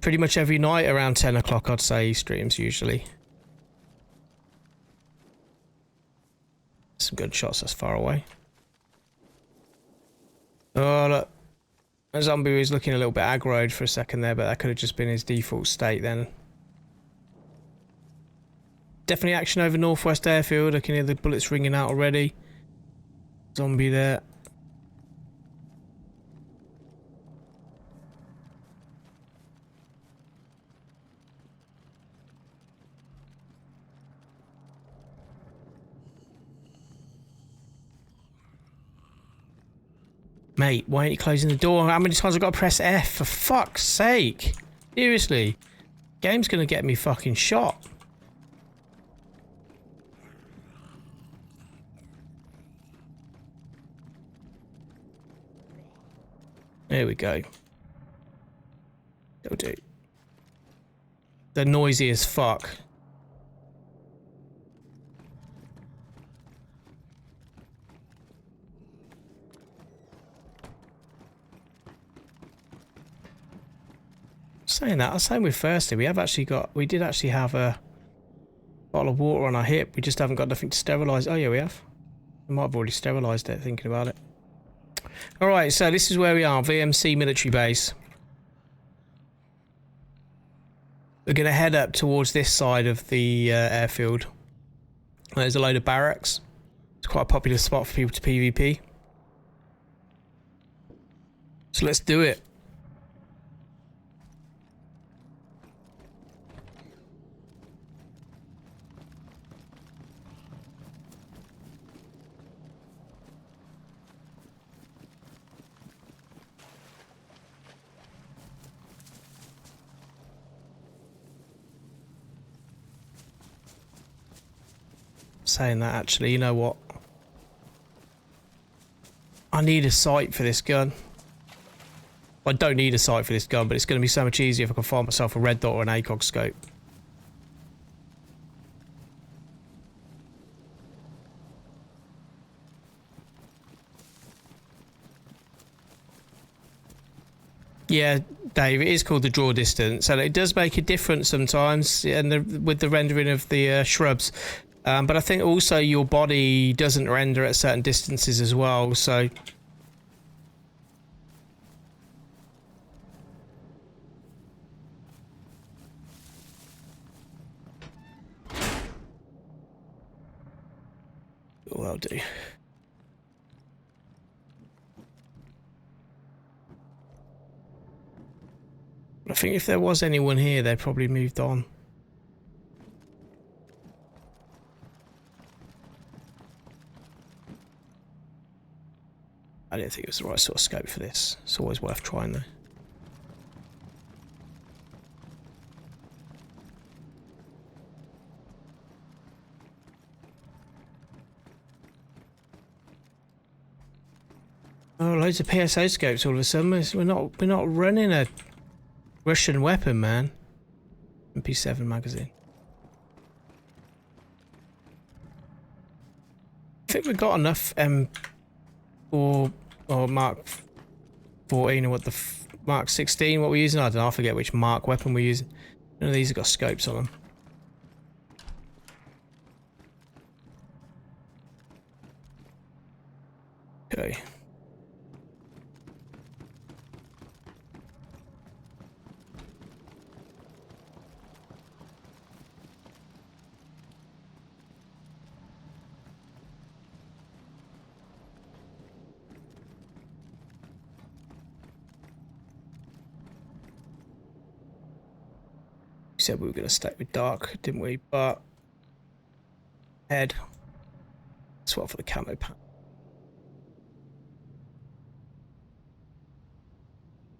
pretty much every night around 10 o'clock, I'd say he streams usually. Some good shots that's far away. Oh, look. A zombie was looking a little bit aggroed for a second there, but that could have just been his default state then. Definitely action over Northwest Airfield. I can hear the bullets ringing out already. Zombie there. Mate, why ain't you closing the door? How many times have I got to press F? For fuck's sake. Seriously. Game's gonna get me fucking shot. There we go. It'll do. They're noisy as fuck. Saying that, I was saying with Thirsty, we did actually have a bottle of water on our hip. We just haven't got nothing to sterilise. Oh yeah, we have. We might have already sterilised it, thinking about it. Alright, so this is where we are, VMC military base. We're going to head up towards this side of the airfield. There's a load of barracks. It's quite a popular spot for people to PvP. So let's do it. Saying that, actually, you know what? I need a sight for this gun. I don't need a sight for this gun, but it's going to be so much easier if I can find myself a red dot or an ACOG scope. Yeah, Dave, it is called the draw distance, and it does make a difference sometimes, and with the rendering of the shrubs. But I think also your body doesn't render at certain distances as well, so... Well, I'll do. I think if there was anyone here, they probably moved on. I didn't think it was the right sort of scope for this. It's always worth trying though. Oh, loads of PSO scopes all of a sudden. We're not running a Russian weapon, man. MP7 magazine. I think we've got enough or Mark 14 or Mark 16, what we're using? I don't know, I forget which Mark weapon we're using. None of these have got scopes on them. Okay. We said we were going to stay with dark, didn't we? But head. Swap for the camo pack.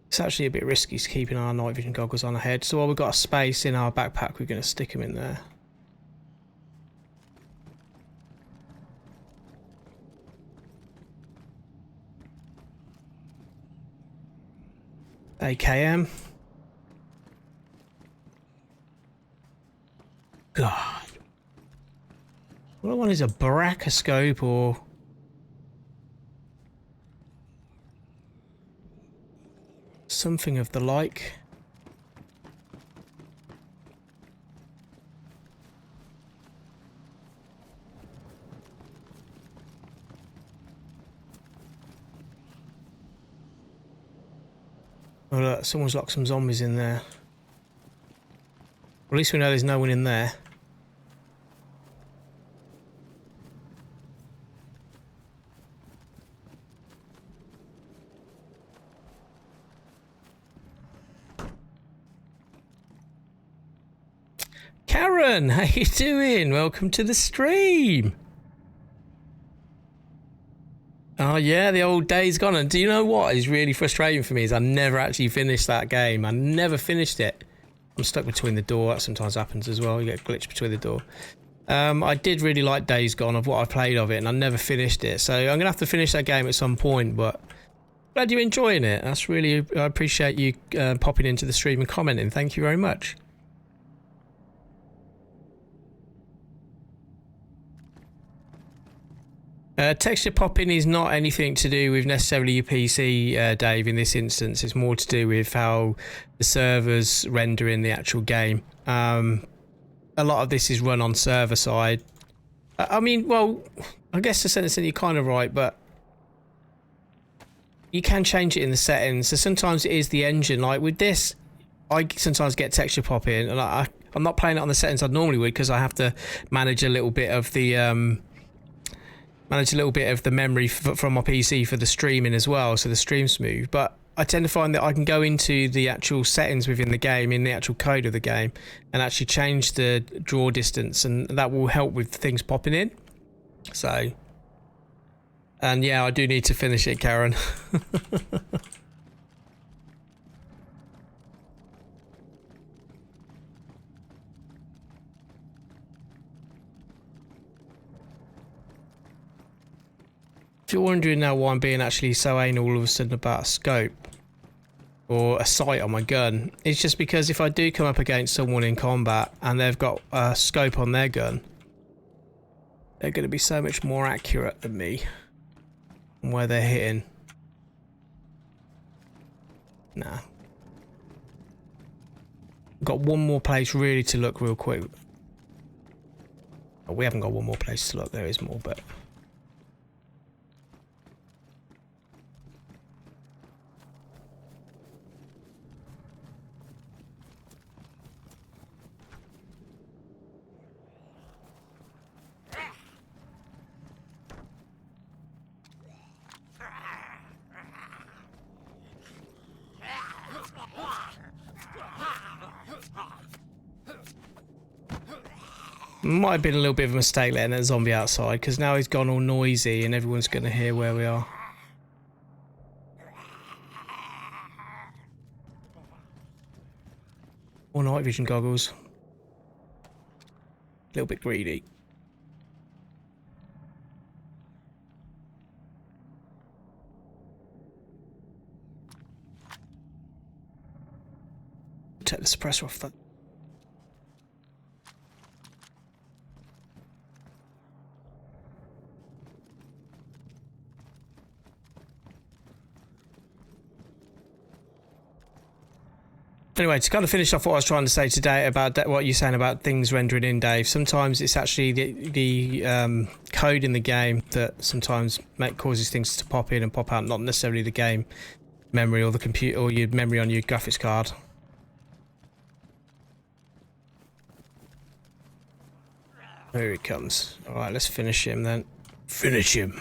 It's actually a bit risky keeping our night vision goggles on our head. So while we've got a space in our backpack, we're going to stick them in there. AKM. God. What I want is a brachyscope or... something of the like. Oh look, someone's locked some zombies in there. At least we know there's no one in there. Karen, how you doing? Welcome to the stream. Oh yeah, the old days gone. And do you know what is really frustrating for me is I never actually finished that game. I never finished it. I'm stuck between the door. That sometimes happens as well. You get glitched between the door. I did really like Days Gone of what I played of it, and I never finished it. So I'm gonna have to finish that game at some point. But glad you're enjoying it. That's really, I appreciate you popping into the stream and commenting. Thank you very much. Texture popping is not anything to do with necessarily your PC, Dave, in this instance. It's more to do with how the servers render in the actual game. A lot of this is run on server side. I mean, well, I guess the sentence that you're kind of right, but you can change it in the settings. So sometimes it is the engine. Like with this, I sometimes get texture popping, and I'm not playing it on the settings I normally would because I have to manage a little bit of the... memory from my PC for the streaming as well, so the stream's smooth. But I tend to find that I can go into the actual settings within the game, in the actual code of the game, and actually change the draw distance, and that will help with things popping in. So, and yeah, I do need to finish it, Karen. If you're wondering now why I'm being actually so anal all of a sudden about a scope or a sight on my gun, it's just because if I do come up against someone in combat and they've got a scope on their gun, they're going to be so much more accurate than me on where they're hitting. Nah. Got one more place really to look real quick. Oh, we haven't got one more place to look, there is more, but... Might have been a little bit of a mistake letting that zombie outside, because now he's gone all noisy and everyone's going to hear where we are. Or night vision goggles. A little bit greedy. Take the suppressor off that. Anyway, to kind of finish off what I was trying to say today about what you're saying about things rendering in, Dave, sometimes it's actually the code in the game that sometimes causes things to pop in and pop out, not necessarily the game memory or the computer or your memory on your graphics card. Here he comes. Alright, let's finish him then. Finish him.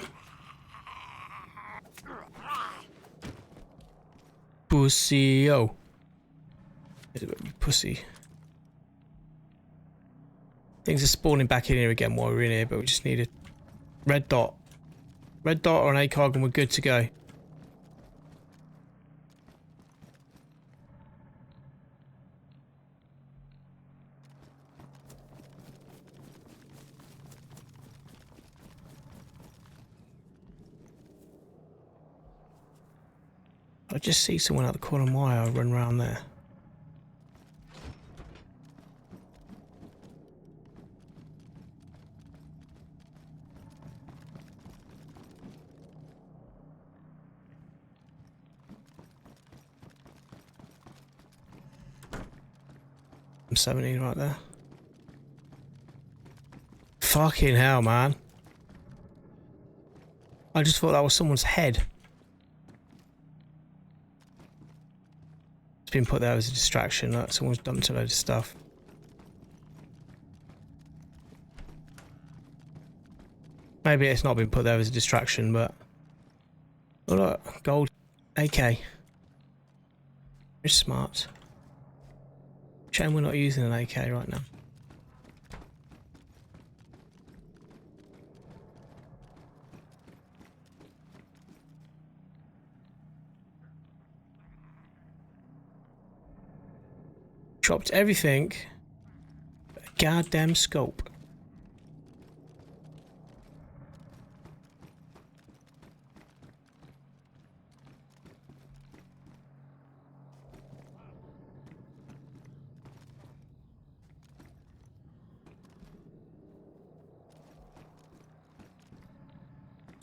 Pussy-o. You pussy. Things are spawning back in here again while we're in here, but we just need a red dot. Red dot or an ACOG and we're good to go. I just see someone out the corner of my eye. I'll run around there. I'm 17 right there. Fucking hell, man. I just thought that was someone's head. It's been put there as a distraction. Like someone's dumped a load of stuff. Maybe it's not been put there as a distraction, but... Oh look, gold AK. You're smart. Shame we're not using an AK right now. Dropped everything but a goddamn scope.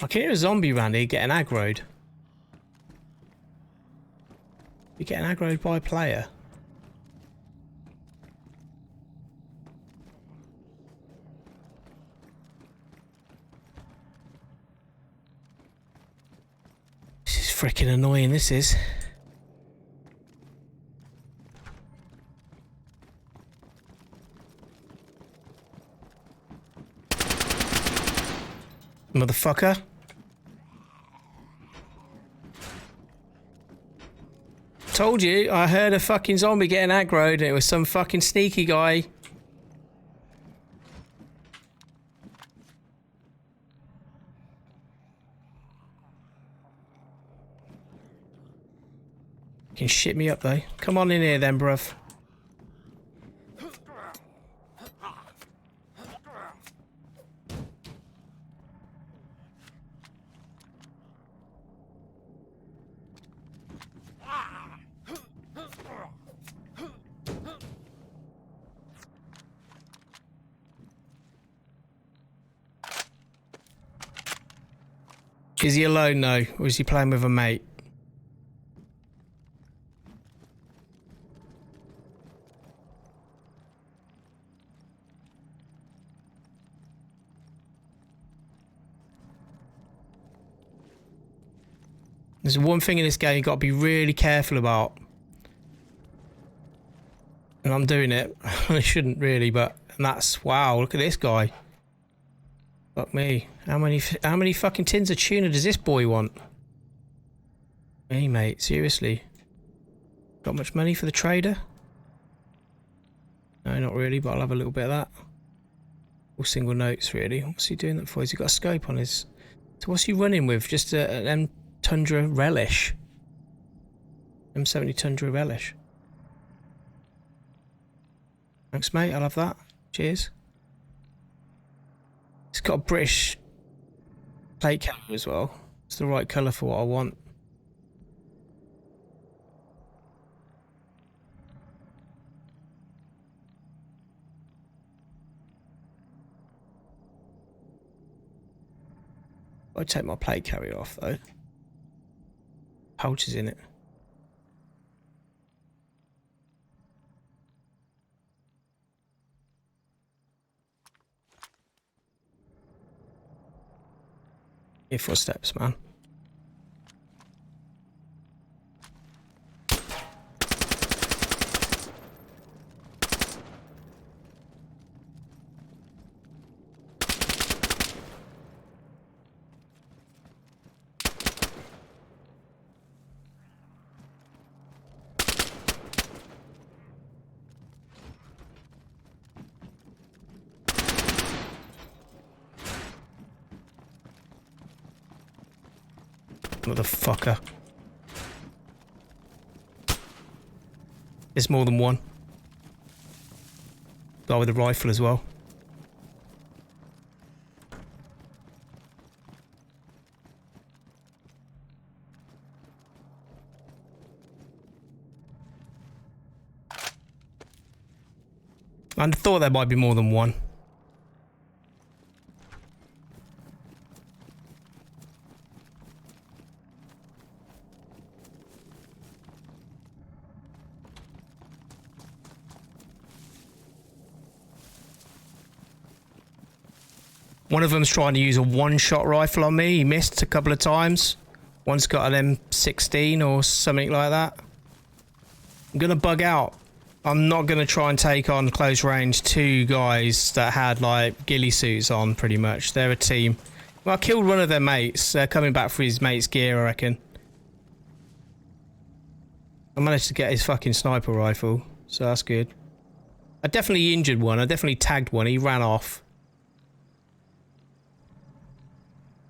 I can hear a zombie around here getting aggroed. You're getting aggroed by a player. This is freaking annoying, this is. Motherfucker. Told you, I heard a fucking zombie getting aggroed and it was some fucking sneaky guy. You can shit me up though. Come on in here then, bruv. Is he alone though, or is he playing with a mate? There's one thing in this game you've got to be really careful about. And I'm doing it. I shouldn't really, but... And that's... Wow, look at this guy. Fuck me. How many fucking tins of tuna does this boy want? Hey, mate. Seriously. Got much money for the trader? No, not really, but I'll have a little bit of that. All single notes, really. What's he doing that for? Has he got a scope on his... So what's he running with? Just an M Tundra Relish. M70 Tundra Relish. Thanks, mate. I'll have that. Cheers. It's got a British plate colour as well. It's the right colour for what I want. I'd take my plate carrier off though. Pouches in it. Your footsteps, man. Motherfucker. There's more than one. Guy with a rifle as well. I thought there might be more than one. One of them's trying to use a one-shot rifle on me. He missed a couple of times. One's got an M16 or something like that. I'm going to bug out. I'm not going to try and take on close range two guys that had like ghillie suits on pretty much. They're a team. Well, I killed one of their mates. They're coming back for his mate's gear, I reckon. I managed to get his fucking sniper rifle, so that's good. I definitely injured one. I definitely tagged one. He ran off.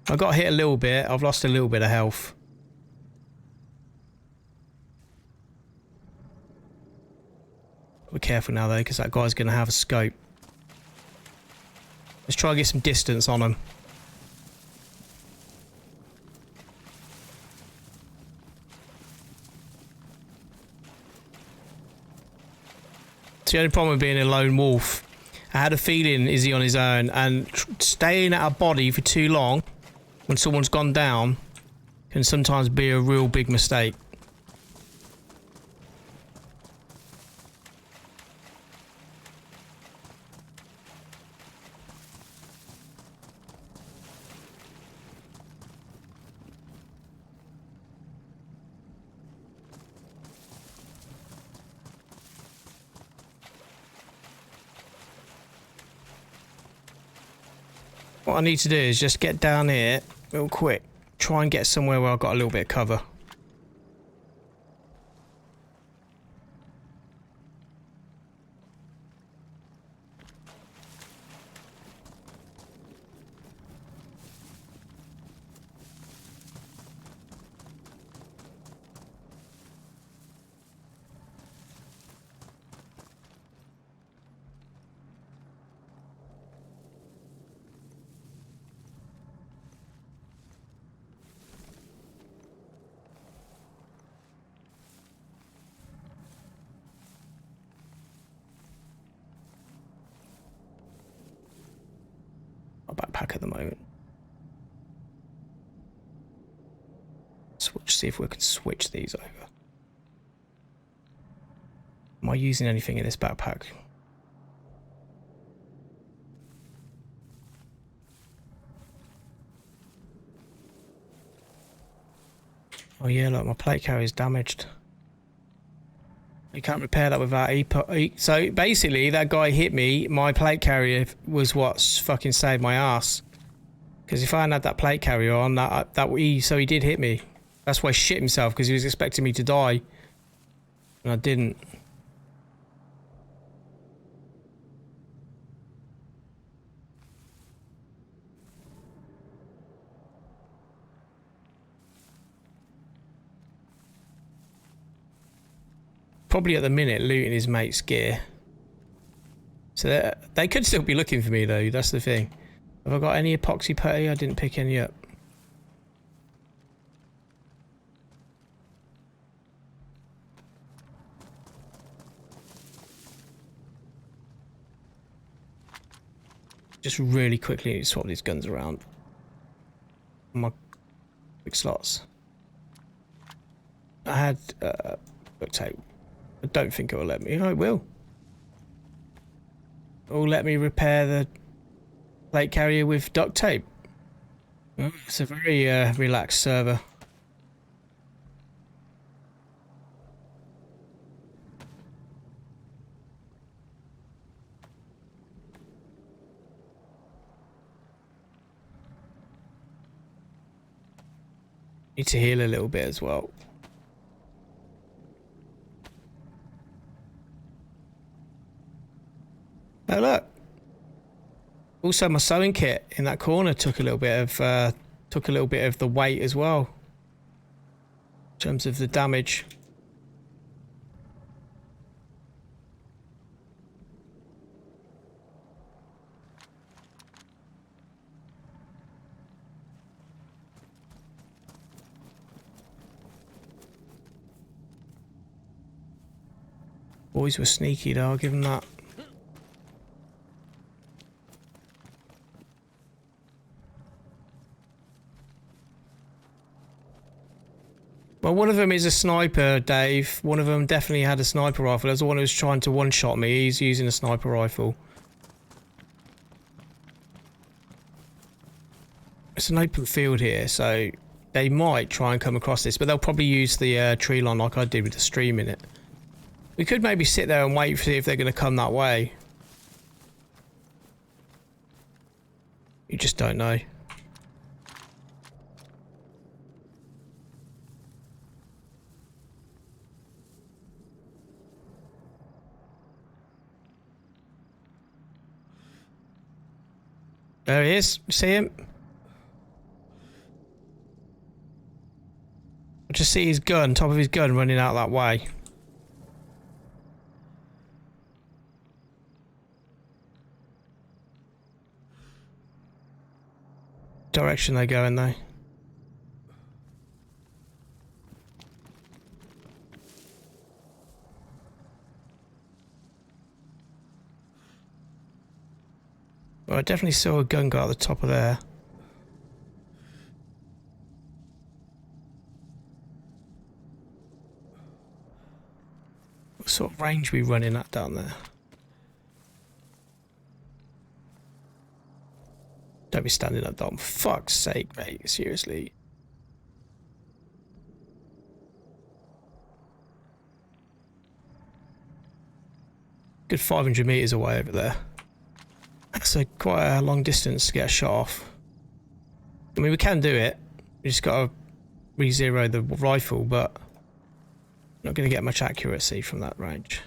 I got hit a little bit. I've lost a little bit of health. Be careful now though, because that guy's going to have a scope. Let's try and get some distance on him. It's the only problem with being a lone wolf. I had a feeling, is he on his own? And staying at a body for too long when someone's gone down can sometimes be a real big mistake. What I need to do is just get down here real quick. Try and get somewhere where I've got a little bit of cover. Backpack at the moment. See if we can switch these over. Am I using anything in this backpack? Oh yeah, look, my plate carrier is damaged. You can't repair that without so basically, that guy hit me. My plate carrier was what's fucking saved my ass. Because if I hadn't had that plate carrier on, so he did hit me. That's why he shit himself, because he was expecting me to die, and I didn't. Probably at the minute looting his mate's gear. So they could still be looking for me though, that's the thing. Have I got any epoxy putty? I didn't pick any up. Just really quickly swap these guns around. My quick slots. I had duct tape. I don't think it will let me. Oh, it will. It will let me repair the plate carrier with duct tape. Oh, it's a very relaxed server. Need to heal a little bit as well. Oh look! Also, my sewing kit in that corner took a little bit of the weight as well, in terms of the damage. Boys were sneaky though, I'll give them that. Well, one of them is a sniper, Dave. One of them definitely had a sniper rifle. There's the one who was trying to one-shot me. He's using a sniper rifle. It's an open field here, so they might try and come across this, but they'll probably use the tree line like I did with the stream in it. We could maybe sit there and wait to see if they're going to come that way. You just don't know. There he is. See him? I just see his gun, top of his gun running out that way. Direction they go in though. Well, I definitely saw a gun go at the top of there. What sort of range are we running at down there? Don't be standing up, Dom. Fuck's sake, mate. Seriously. Good 500 meters away over there. That's quite a long distance to get a shot off. I mean, we can do it. We just got to re-zero the rifle, but not going to get much accuracy from that range.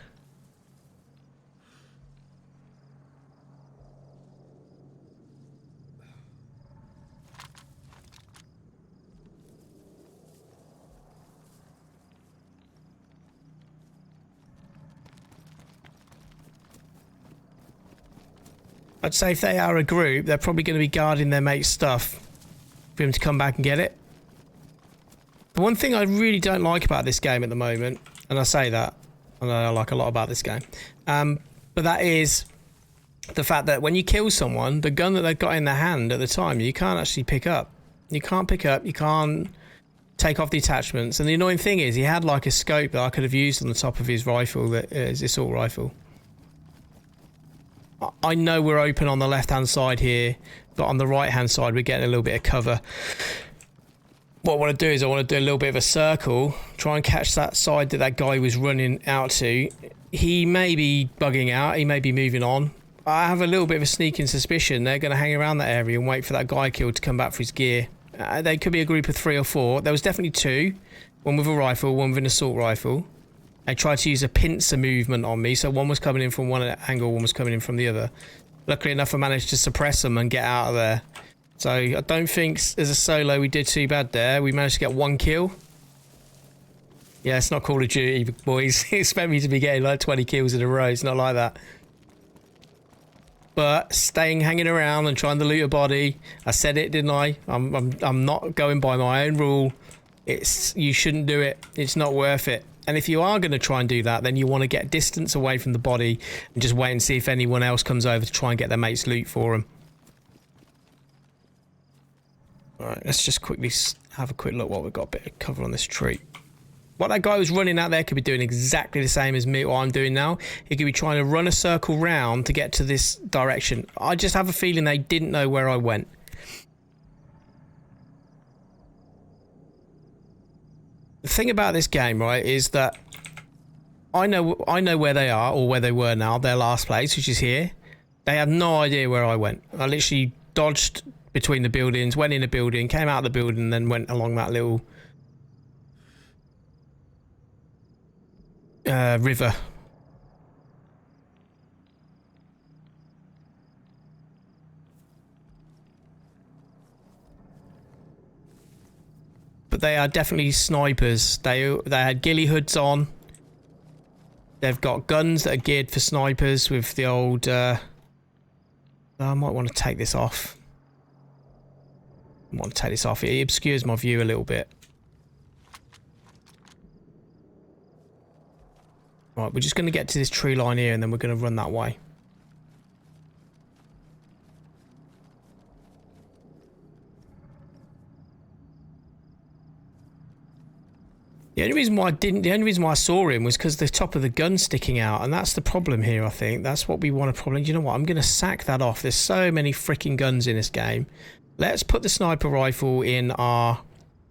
I'd say if they are a group, they're probably going to be guarding their mate's stuff for him to come back and get it. The one thing I really don't like about this game at the moment, and I say that, and I like a lot about this game, but that is the fact that when you kill someone, the gun that they've got in their hand at the time, you can't actually pick up. You can't pick up, you can't take off the attachments. And the annoying thing is he had like a scope that I could have used on the top of his rifle, his assault rifle. I know we're open on the left-hand side here, but on the right-hand side, we're getting a little bit of cover. What I want to do is I want to do a little bit of a circle, try and catch that side that that guy was running out to. He may be bugging out, he may be moving on. I have a little bit of a sneaking suspicion they're going to hang around that area and wait for that guy killed to come back for his gear. They could be a group of 3 or 4. There was definitely 2, one with a rifle, one with an assault rifle. They tried to use a pincer movement on me, so one was coming in from one angle, one was coming in from the other. Luckily enough, I managed to suppress them and get out of there. So I don't think as a solo we did too bad there. We managed to get 1 kill. Yeah, it's not Call of Duty, boys. Expect me to be getting like 20 kills in a row. It's not like that. But hanging around and trying to loot a body. I said it, didn't I? I'm not going by my own rule. You shouldn't do it. It's not worth it. And if you are going to try and do that, then you want to get distance away from the body and just wait and see if anyone else comes over to try and get their mate's loot for them. Alright, let's just quickly have a quick look what we've got a bit of cover on this tree. What that guy was running out there could be doing exactly the same as me, what I'm doing now. He could be trying to run a circle round to get to this direction. I just have a feeling they didn't know where I went. The thing about this game, right, is that I know where they are, or where they were now, their last place, which is here. They have no idea where I went. I literally dodged between the buildings, went in a building, came out of the building, and then went along that little river. But they are definitely snipers. They had ghillie hoods on. They've got guns that are geared for snipers with the old... I might want to take this off. I want to take this off. It obscures my view a little bit. Right, we're just going to get to this tree line here and then we're going to run that way. The only reason why I saw him was because the top of the gun sticking out, and that's the problem here, I think. That's what we want to problem. You know what? I'm going to sack that off. There's so many freaking guns in this game. Let's put the sniper rifle in our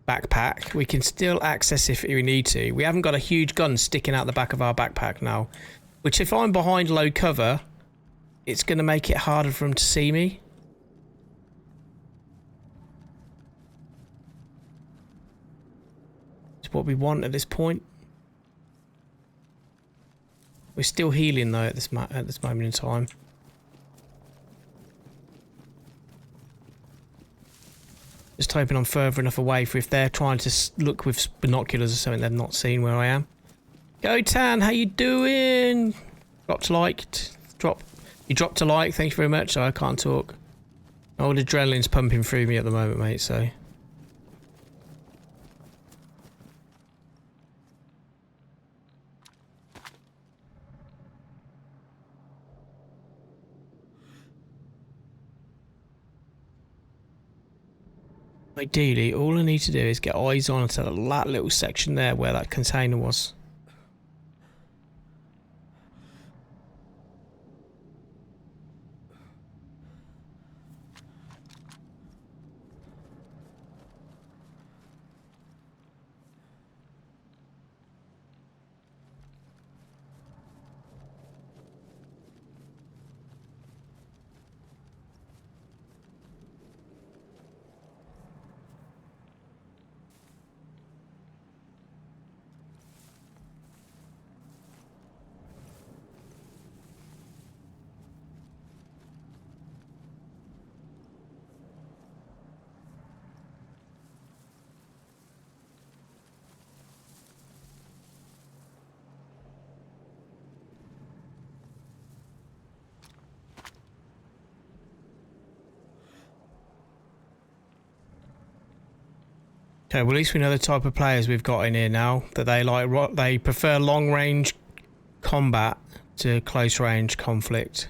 backpack. We can still access if we need to. We haven't got a huge gun sticking out the back of our backpack now, which if I'm behind low cover, it's going to make it harder for them to see me. What we want at this point. We're still healing though at this moment in time. Just hoping I'm further enough away for if they're trying to look with binoculars or something, they've not seen where I am. Go Tan, how you doing? Dropped a like. You dropped a like. Thank you very much. I can't talk. Old adrenaline's pumping through me at the moment, mate. So. Ideally, all I need to do is get eyes on to that little section there where that container was. Okay, well at least we know the type of players we've got in here now. That they prefer long range combat to close range conflict.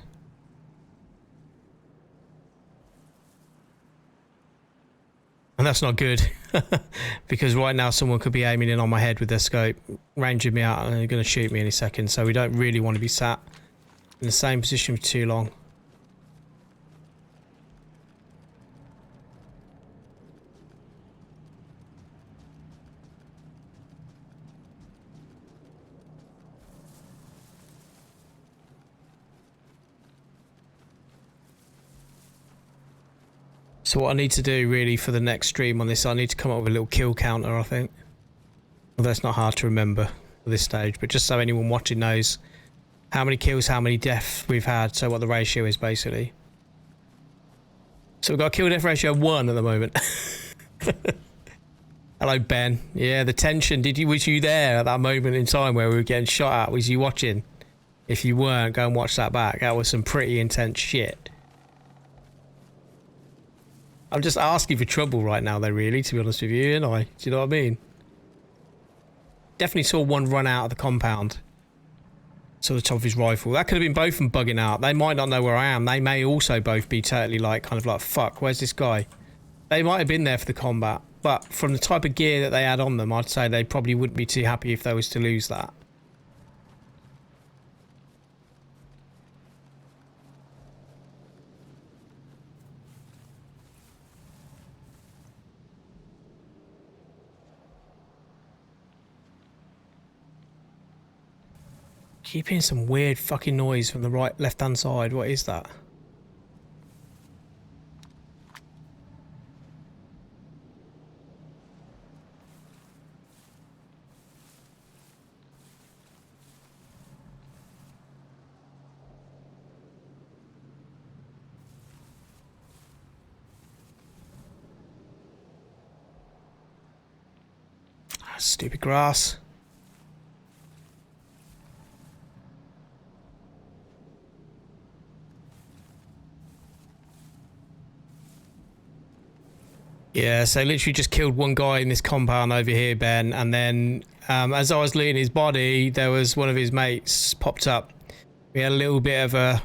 And that's not good. Because right now someone could be aiming in on my head with their scope, ranging me out, and they're going to shoot me any second. So we don't really want to be sat in the same position for too long. So what I need to do really for the next stream on this, I need to come up with a little kill counter, I think. Well, that's not hard to remember at this stage, but just so anyone watching knows how many kills, how many deaths we've had, so what the ratio is basically. So we've got a kill death ratio of 1 at the moment. Hello Ben. Yeah, the tension, was you there at that moment in time where we were getting shot at? Was you watching? If you weren't, go and watch that back. That was some pretty intense shit. I'm just asking for trouble right now though, really, to be honest with you, and do you know what I mean? Definitely saw one run out of the compound. Saw the top of his rifle. That could have been both of them bugging out. They might not know where I am. They may also both be totally kind of like, fuck, where's this guy? They might have been there for the combat, but from the type of gear that they had on them, I'd say they probably wouldn't be too happy if they was to lose that. Keep hearing some weird fucking noise from the left hand side. What is that? Stupid grass. Yeah, so literally just killed one guy in this compound over here, Ben, and then as I was looting his body, there was one of his mates popped up. We had a little bit of a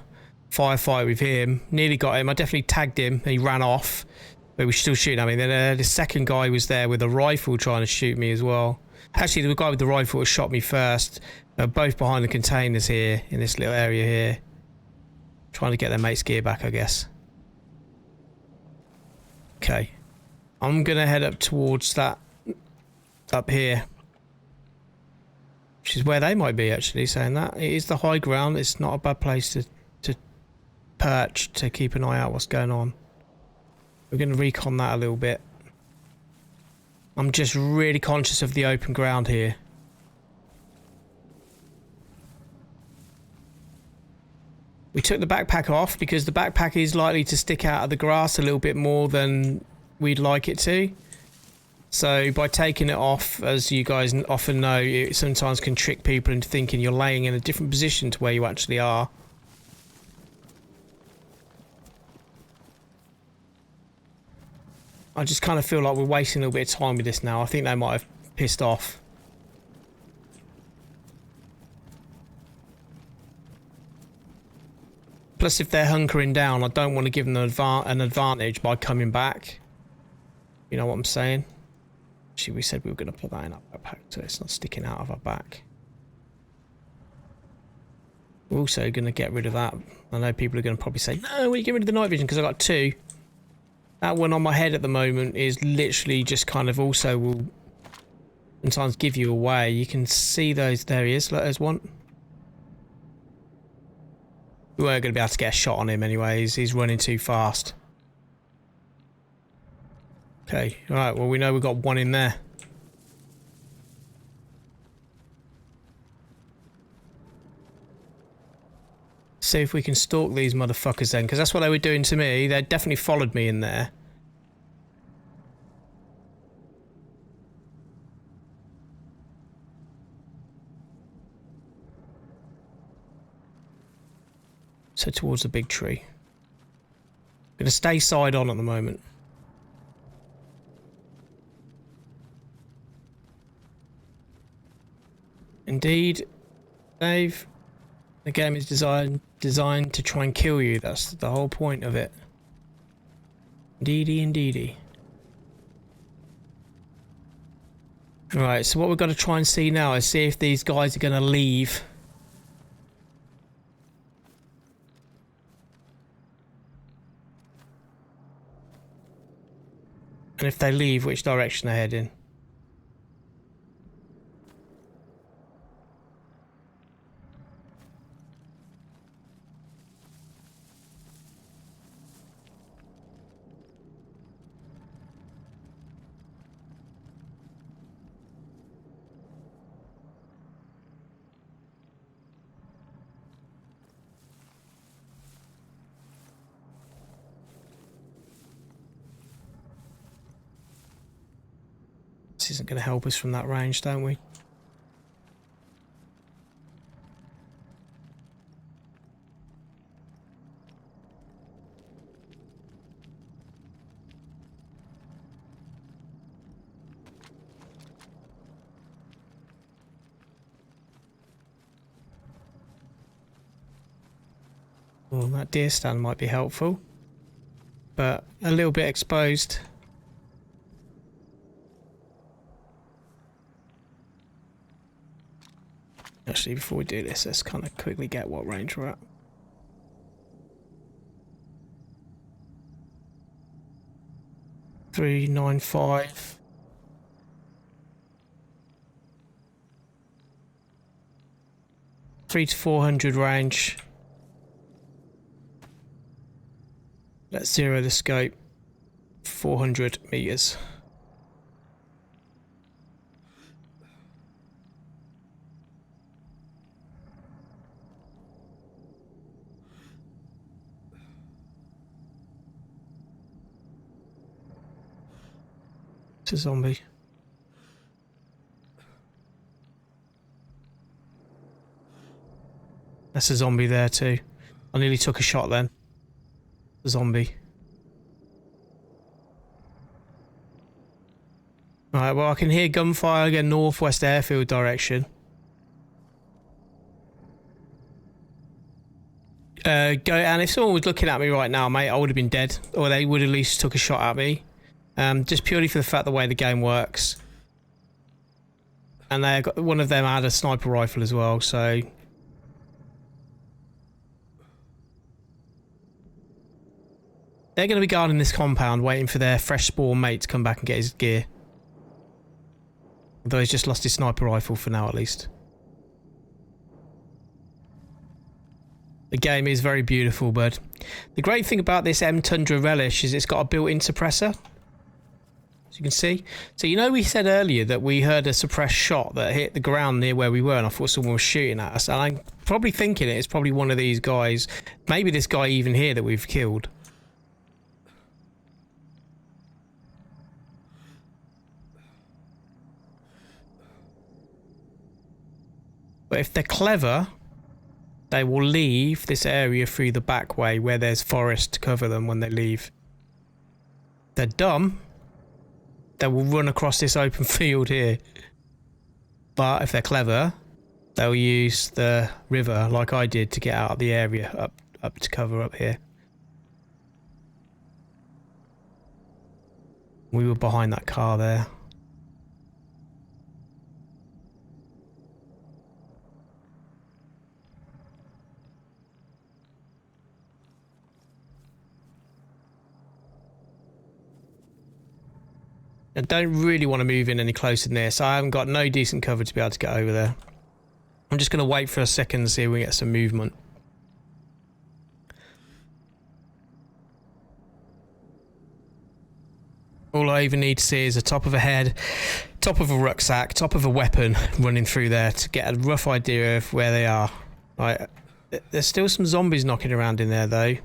firefight with him. Nearly got him. I definitely tagged him, and he ran off. But we were still shooting at me. Then the second guy was there with a rifle trying to shoot me as well. Actually, the guy with the rifle shot me first. They're both behind the containers here, in this little area here. Trying to get their mate's gear back, I guess. Okay. I'm going to head up towards that up here. Which is where they might be, actually, saying that. It is the high ground. It's not a bad place to perch, to keep an eye out what's going on. We're going to recon that a little bit. I'm just really conscious of the open ground here. We took the backpack off because the backpack is likely to stick out of the grass a little bit more than we'd like it to. So by taking it off, as you guys often know, it sometimes can trick people into thinking you're laying in a different position to where you actually are. I just kind of feel like we're wasting a little bit of time with this now. I think they might have pissed off. Plus, if they're hunkering down, I don't want to give them an advantage by coming back. You know what I'm saying? Actually, we said we were going to put that in our backpack, so it's not sticking out of our back. We're also going to get rid of that. I know people are going to probably say, no, we get rid of the night vision because I got two. That one on my head at the moment is literally just kind of also will sometimes give you away. You can see those. There he is. Look, there's one. We weren't going to be able to get a shot on him anyways. He's running too fast. Okay, alright, well we know we've got one in there. See if we can stalk these motherfuckers then, because that's what they were doing to me. They definitely followed me in there. So towards the big tree. I'm going to stay side on at the moment. Indeed, Dave. The game is designed to try and kill you. That's the whole point of it. Indeedy, indeedy. Right, so what we've got to try and see now is see if these guys are going to leave. And if they leave, which direction they're heading. This isn't going to help us from that range, don't we? Well, that deer stand might be helpful, but a little bit exposed. Actually, before we do this, let's kind of quickly get what range we're at. .395. 300 to 400 range. Let's zero the scope. 400 meters. It's a zombie. That's a zombie there too. I nearly took a shot then. The zombie. Alright, well I can hear gunfire again, northwest airfield direction. And if someone was looking at me right now, mate, I would have been dead. Or they would at least took a shot at me. Just purely for the fact the way the game works. And one of them had a sniper rifle as well, so... They're going to be guarding this compound, waiting for their fresh spawn mate to come back and get his gear. Although he's just lost his sniper rifle for now, at least. The game is very beautiful, bud. The great thing about this M Tundra Relish is it's got a built-in suppressor. As you can see. So you know we said earlier that we heard a suppressed shot that hit the ground near where we were, and I thought someone was shooting at us. And I'm probably thinking it's probably one of these guys. Maybe this guy even here that we've killed. But if they're clever, they will leave this area through the back way where there's forest to cover them when they leave. If they're dumb, they will run across this open field here. But if they're clever, they'll use the river like I did to get out of the area up to cover up here. We were behind that car there. I don't really want to move in any closer than this. I haven't got no decent cover to be able to get over there. I'm just going to wait for a second and see if we get some movement. All I even need to see is the top of a head, top of a rucksack, top of a weapon running through there to get a rough idea of where they are. Right. There's still some zombies knocking around in there though.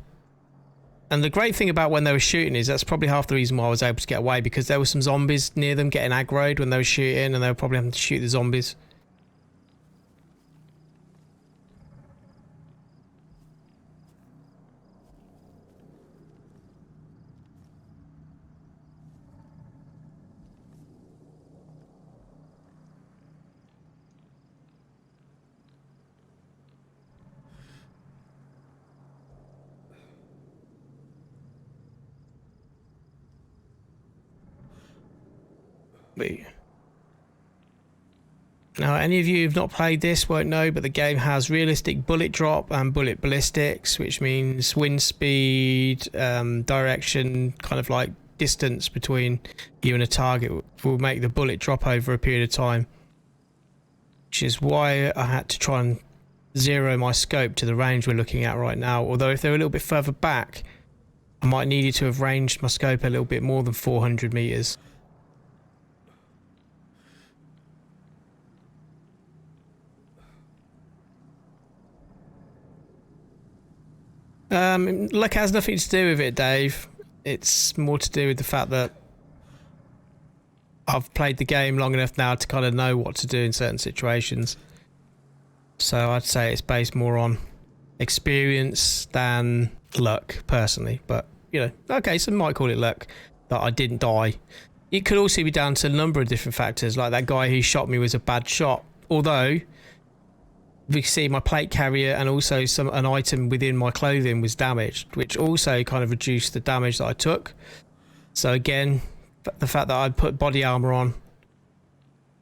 And the great thing about when they were shooting is that's probably half the reason why I was able to get away, because there were some zombies near them getting aggroed when they were shooting, and they were probably having to shoot the zombies. Now, any of you who've not played this won't know, but the game has realistic bullet drop and bullet ballistics, which means wind speed, direction, kind of like distance between you and a target will make the bullet drop over a period of time. Which is why I had to try and zero my scope to the range we're looking at right now. Although if they're a little bit further back, I might need to have ranged my scope a little bit more than 400 meters. Luck has nothing to do with it, Dave. It's more to do with the fact that I've played the game long enough now to kind of know what to do in certain situations. So I'd say it's based more on experience than luck, personally. But, you know, okay, some might call it luck that I didn't die. It could also be down to a number of different factors, like that guy who shot me was a bad shot. Although we see my plate carrier and also an item within my clothing was damaged, which also kind of reduced the damage that I took. So again, the fact that I put body armor on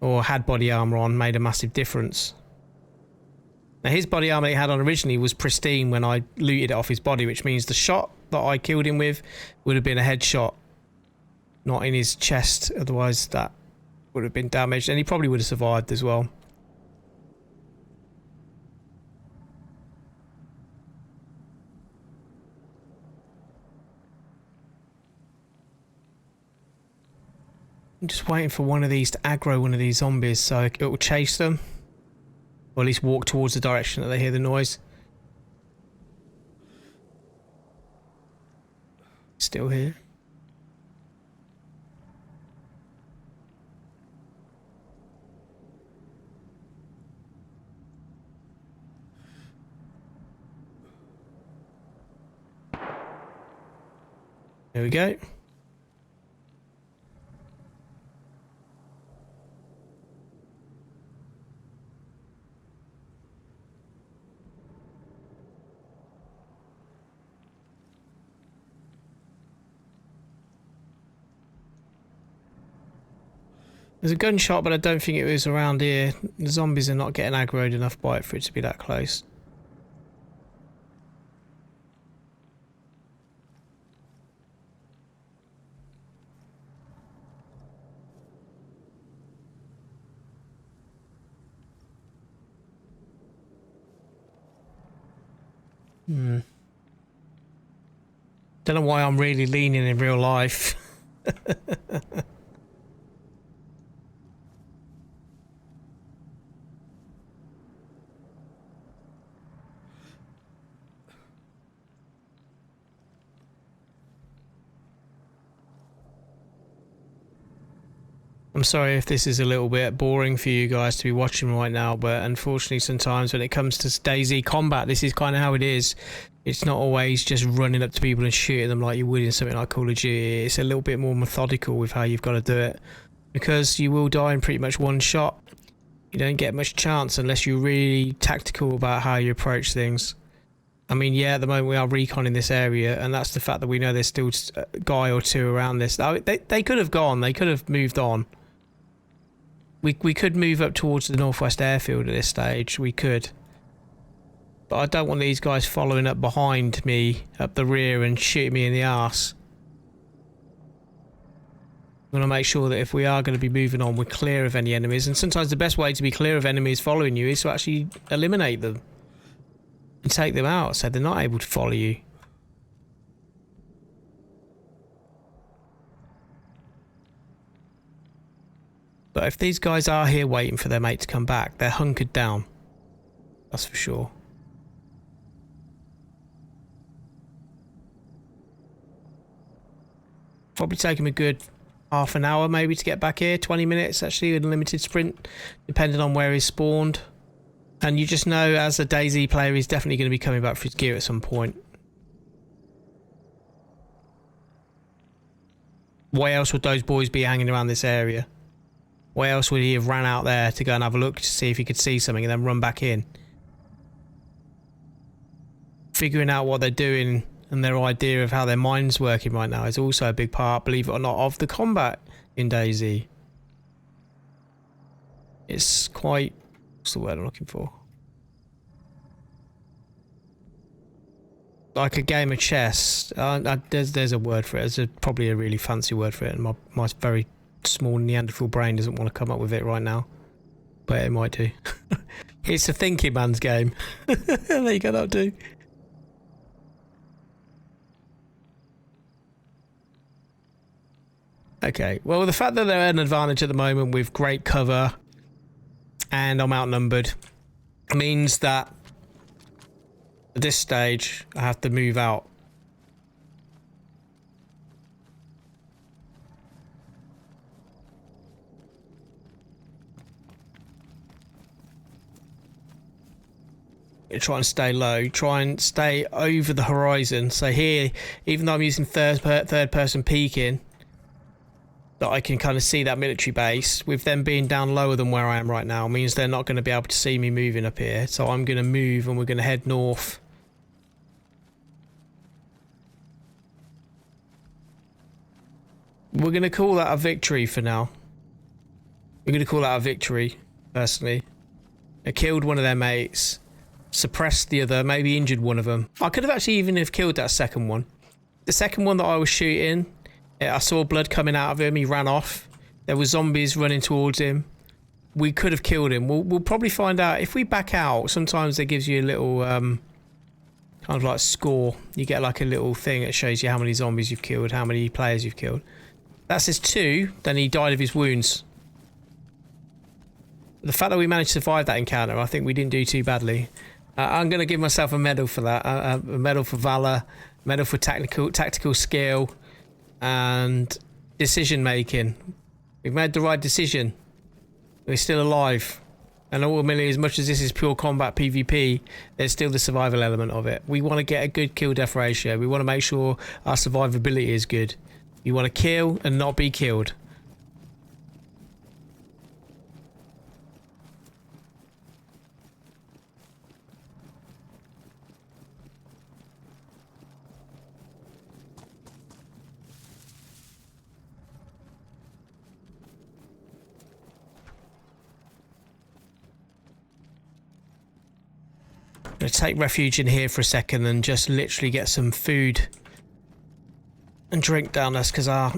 or had body armor on made a massive difference. Now his body armor he had on originally was pristine when I looted it off his body, which means the shot that I killed him with would have been a headshot, not in his chest. Otherwise that would have been damaged, and he probably would have survived as well. I'm just waiting for one of these to aggro one of these zombies so it will chase them. Or at least walk towards the direction that they hear the noise. Still here. There we go. There's a gunshot, but I don't think it was around here. The zombies are not getting aggroed enough by it for it to be that close. Don't know why I'm really leaning in real life. I'm sorry if this is a little bit boring for you guys to be watching right now, but unfortunately sometimes when it comes to DayZ combat, this is kind of how it is. It's not always just running up to people and shooting them like you would in something like Call of Duty. It's a little bit more methodical with how you've got to do it, because you will die in pretty much one shot. You don't get much chance unless you're really tactical about how you approach things. I mean, yeah, at the moment we are reconning this area, and that's the fact that we know there's still a guy or two around this. They could have gone, they could have moved on. We could move up towards the northwest airfield at this stage, we could. But I don't want these guys following up behind me, up the rear, and shooting me in the arse. I'm going to make sure that if we are going to be moving on, we're clear of any enemies. And sometimes the best way to be clear of enemies following you is to actually eliminate them. And take them out so they're not able to follow you. But if these guys are here waiting for their mate to come back, they're hunkered down. That's for sure. Probably take them a good half an hour maybe to get back here. 20 minutes actually, with a limited sprint, depending on where he's spawned. And you just know as a DayZ player, he's definitely going to be coming back for his gear at some point. Why else would those boys be hanging around this area? Why else would he have ran out there to go and have a look to see if he could see something and then run back in? Figuring out what they're doing and their idea of how their mind's working right now is also a big part, believe it or not, of the combat in DayZ. It's quite... what's the word I'm looking for? Like a game of chess. There's a word for it. There's probably a really fancy word for it, and my very small Neanderthal brain doesn't want to come up with it right now, but it might do. It's a thinking man's game. There you go, that'll do. Okay, well, the fact that they're at an advantage at the moment with great cover and I'm outnumbered means that at this stage I have to move out. Try and stay low, try and stay over the horizon. So here, even though I'm using third person peeking, that I can kind of see that military base, with them being down lower than where I am right now, means they're not going to be able to see me moving up here. So I'm going to move and we're going to head north. We're going to call that a victory for now. We're going to call that a victory, personally. I killed one of their mates. Suppressed the other, maybe injured one of them. I could have actually even have killed that second one. The second one that I was shooting, I saw blood coming out of him. He ran off. There were zombies running towards him. We could have killed him. We'll probably find out. If we back out, sometimes it gives you a little kind of like score. You get like a little thing that shows you how many zombies you've killed, how many players you've killed. That says 2, then he died of his wounds. The fact that we managed to survive that encounter, I think we didn't do too badly. I'm going to give myself a medal for that. A medal for valor, medal for tactical skill, and decision making. We've made the right decision. We're still alive. And ultimately, as much as this is pure combat PvP, there's still the survival element of it. We want to get a good kill-death ratio. We want to make sure our survivability is good. You want to kill and not be killed. I'm going to take refuge in here for a second and just literally get some food and drink down us because our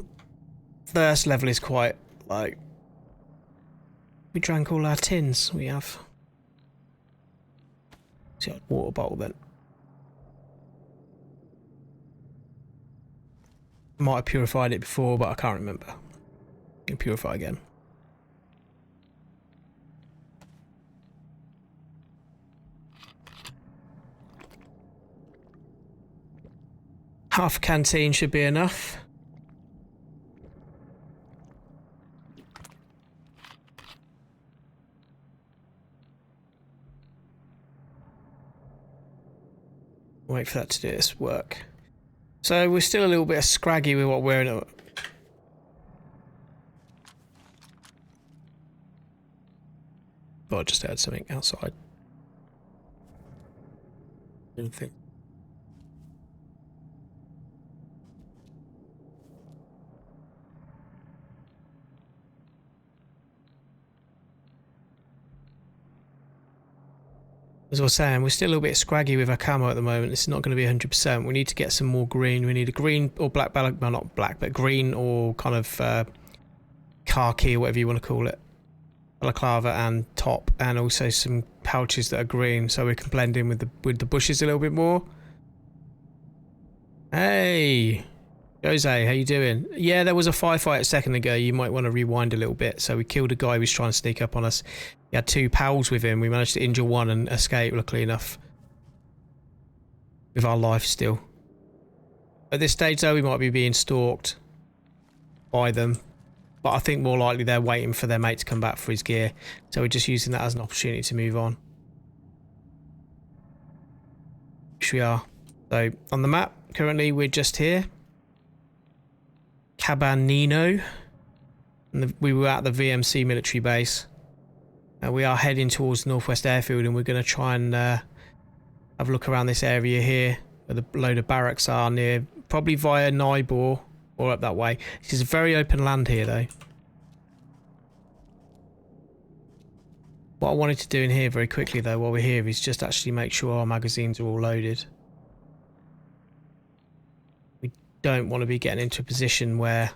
thirst level is quite low. We drank all our tins we have. See, a water bottle then. Might have purified it before, but I can't remember. Can purify again. Half a canteen should be enough. Wait for that to do this work. So we're still a little bit scraggy with what we're in. But I just had something outside. Didn't think. As I was saying, we're still a little bit scraggy with our camo at the moment. It's not going to be 100%. We need to get some more green. We need a green or black, well, not black, but green or kind of khaki or whatever you want to call it. Balaclava and top, and also some pouches that are green so we can blend in with the bushes a little bit more. Hey, DayZ, how you doing? Yeah, there was a firefight a second ago. You might want to rewind a little bit. So we killed a guy who was trying to sneak up on us. He had 2 pals with him. We managed to injure one and escape, luckily enough. With our life still. At this stage though, we might be being stalked by them. But I think more likely they're waiting for their mate to come back for his gear. So we're just using that as an opportunity to move on. Which we are. So on the map, currently we're just here. Cabanino. And we were at the VMC military base. We are heading towards Northwest Airfield, and we're going to try and have a look around this area here where the load of barracks are near, probably via Nybor or up that way. This is very open land here though. What I wanted to do in here very quickly though while we're here is just actually make sure our magazines are all loaded. We don't want to be getting into a position where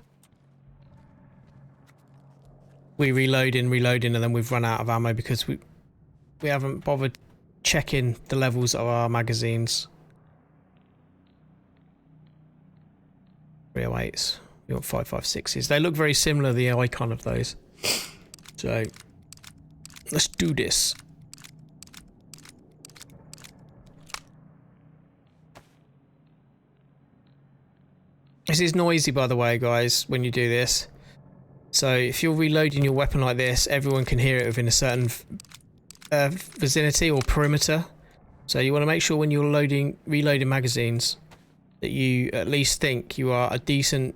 we reloading, and then we've run out of ammo because we haven't bothered checking the levels of our magazines. 308s. We want 5.56s. They look very similar, the icon of those. So let's do this. This is noisy, by the way, guys, when you do this. So if you're reloading your weapon like this, everyone can hear it within a certain vicinity or perimeter. So you want to make sure when you're reloading magazines that you at least think you are a decent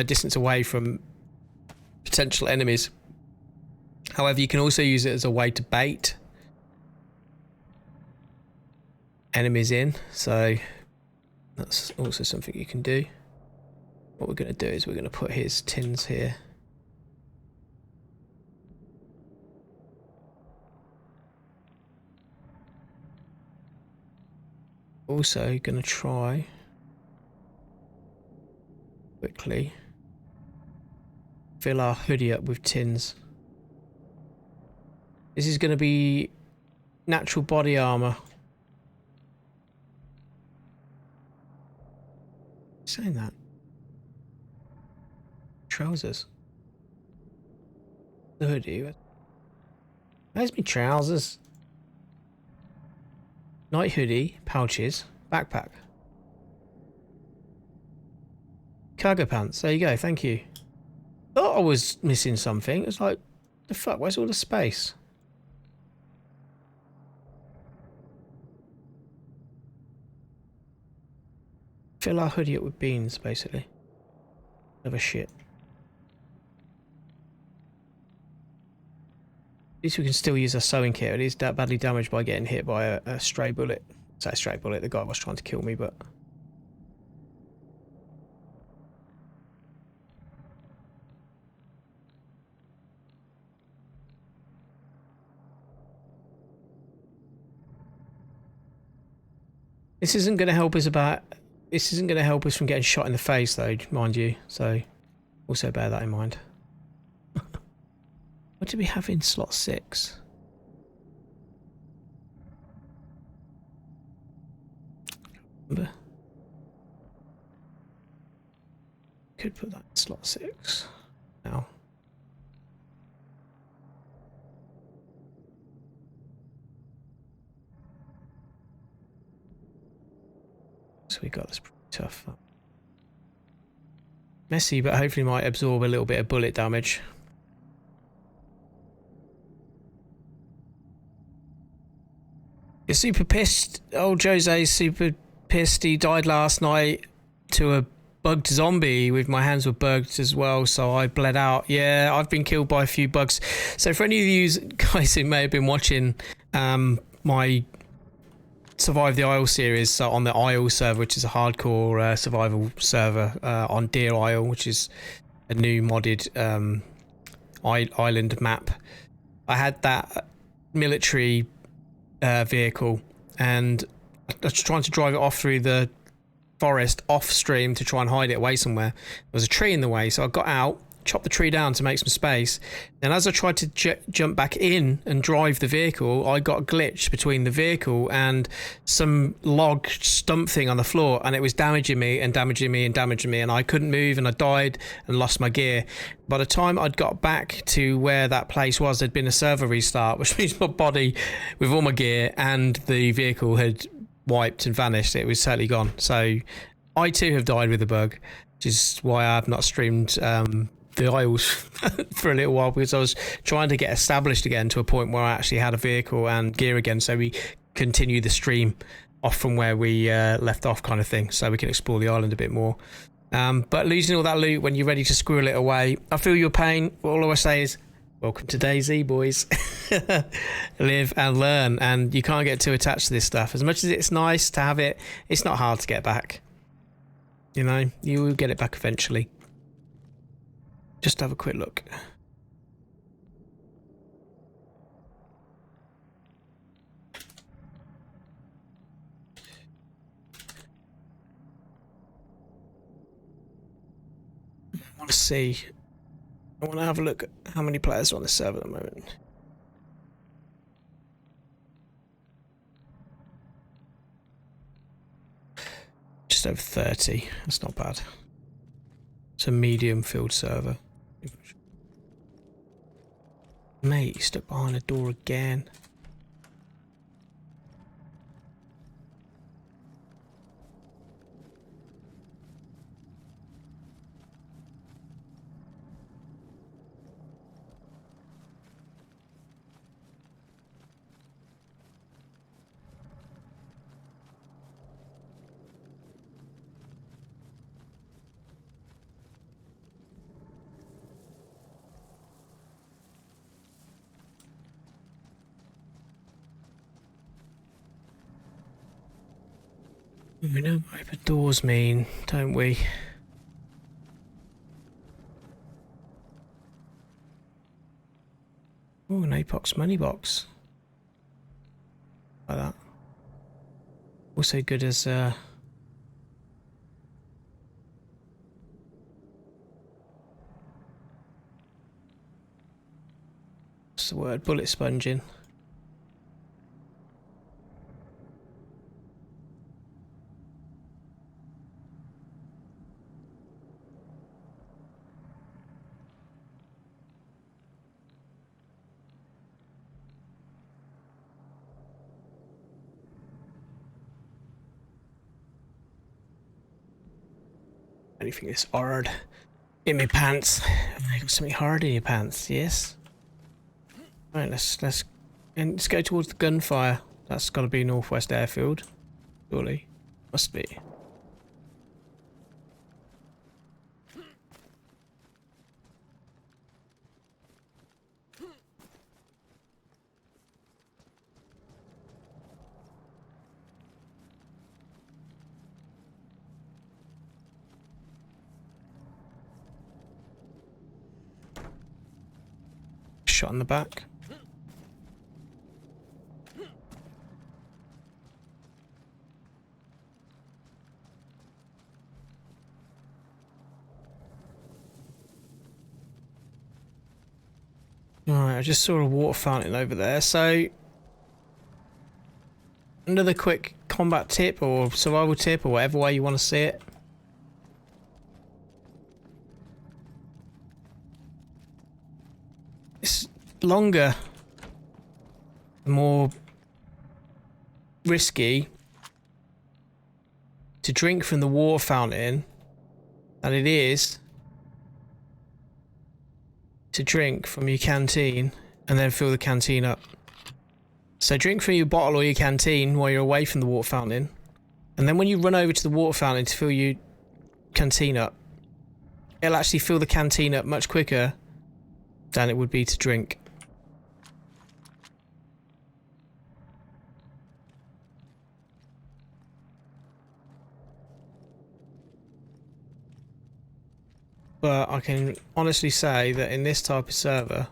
distance away from potential enemies. However, you can also use it as a way to bait enemies in. So that's also something you can do. What we're going to do is we're going to put his tins here. Also going to try quickly fill our hoodie up with tins. This is going to be natural body armor. Saying that. Trousers. The hoodie. Where's my trousers? Night hoodie, pouches, backpack. Cargo pants. There you go. Thank you. Thought I was missing something. It's like, the fuck? Where's all the space? Fill our hoodie up with beans, basically. Never shit. At least we can still use our sewing kit. It is that badly damaged by getting hit by a stray bullet. It's a stray bullet. The guy was trying to kill me, but... This isn't going to help us from getting shot in the face, though, mind you. So, also bear that in mind. What do we have in slot 6? Remember? Could put that in slot 6 now. So we got this pretty tough. Messy, but hopefully might absorb a little bit of bullet damage. You're super pissed. Old Jose's super pissed. He died last night to a bugged zombie. With my hands were bugged as well, so I bled out. Yeah, I've been killed by a few bugs. So for any of you guys who may have been watching my Survive the Isle series, so on the Isle server, which is a hardcore survival server on Deer Isle, which is a new modded island map. I had that military vehicle, and I was trying to drive it off through the forest off stream to try and hide it away somewhere. There was a tree in the way, so I got out, chopped the tree down to make some space. Then as I tried to jump back in and drive the vehicle, I got glitched between the vehicle and some log stump thing on the floor, and it was damaging me and damaging me and damaging me, and I couldn't move, and I died and lost my gear. By the time I'd got back to where that place was, there'd been a server restart, which means my body with all my gear and the vehicle had wiped and vanished. It was totally gone. So I too have died with a bug, which is why I have not streamed the Isles for a little while, because I was trying to get established again to a point where I actually had a vehicle and gear again, so we continue the stream off from where we left off, kind of thing, so we can explore the island a bit more. But losing all that loot when you're ready to squirrel it away, I feel your pain. All I say is welcome to DayZ, boys. Live and learn, and you can't get too attached to this stuff. As much as it's nice to have it, it's not hard to get back. You know, you will get it back eventually. Just have a quick look. I want to see. I want to have a look at how many players are on the server at the moment. Just over 30. That's not bad. It's a medium field server. Mate, you stuck behind a door again. We know what open doors mean, don't we? Oh, an Apox money box. Like that. Also good as what's the word? Bullet sponging. Anything that's hard in my pants. I got something hard in your pants. Yes. Right. Let's go towards the gunfire. That's got to be Northwest Airfield. Surely, must be. Shot in the back. Alright, I just saw a water fountain over there, so another quick combat tip or survival tip or whatever way you want to see it. It's longer, more risky to drink from the water fountain than it is to drink from your canteen and then fill the canteen up. So drink from your bottle or your canteen while you're away from the water fountain, and then when you run over to the water fountain to fill your canteen up, it'll actually fill the canteen up much quicker than it would be to drink. But I can honestly say that in this type of server,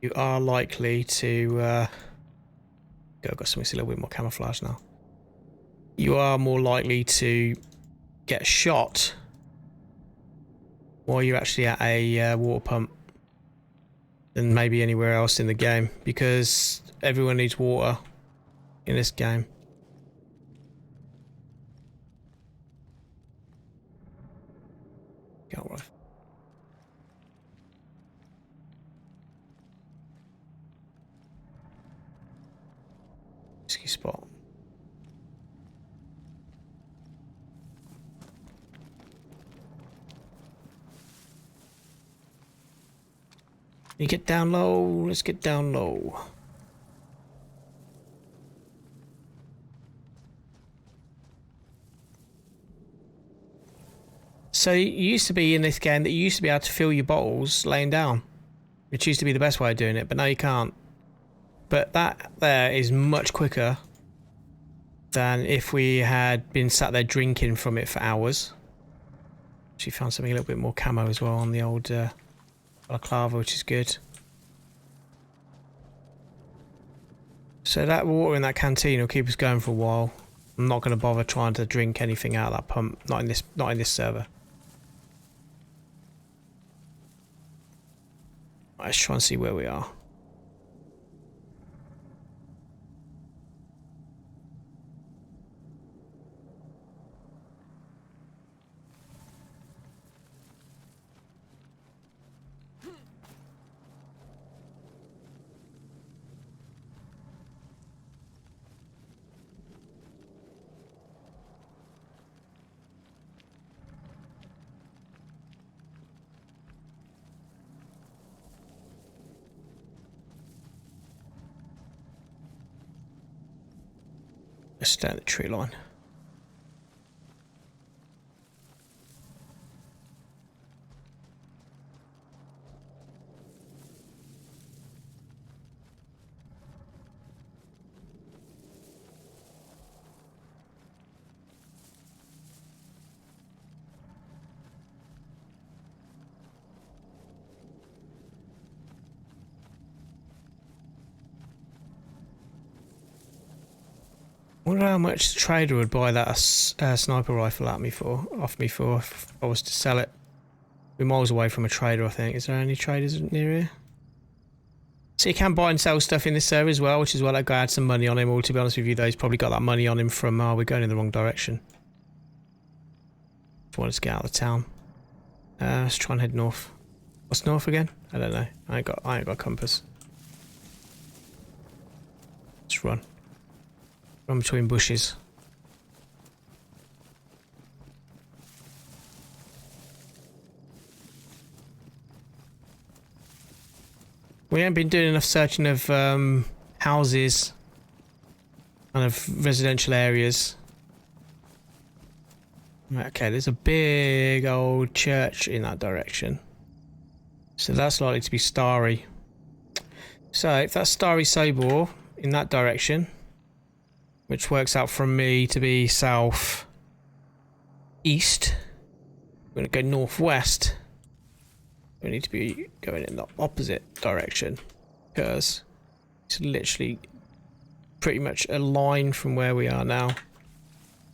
you are likely to... I've got something that's a little bit more camouflage now. You are more likely to get shot while you're actually at a water pump than maybe anywhere else in the game, because everyone needs water in this game. Go right. Risky spot. You get down low. Let's get down low. So you used to be in this game that you used to be able to fill your bottles laying down, which used to be the best way of doing it, but now you can't. But that there is much quicker than if we had been sat there drinking from it for hours. She found something a little bit more camo as well on the old balaclava, which is good. So that water in that canteen will keep us going for a while. I'm not going to bother trying to drink anything out of that pump. Not in this server. Let's try and see where we are. Let's stay at the tree line. I wonder how much the trader would buy that sniper rifle off me for if I was to sell it. We're miles away from a trader, I think. Is there any traders near here? So you can buy and sell stuff in this server as well, which is why that guy had some money on him. Or to be honest with you, though, he's probably got that money on him from, we're going in the wrong direction. Just wanted to get out of the town. Let's try and head north. What's north again? I don't know. I ain't got a compass. Let's run. Run between bushes. We haven't been doing enough searching of houses, kind of residential areas. Okay, there's a big old church in that direction. So that's likely to be Starry. So if that's Starry Sobor in that direction, which works out from me to be south east, we're going to go northwest. We need to be going in the opposite direction because it's literally pretty much a line from where we are now.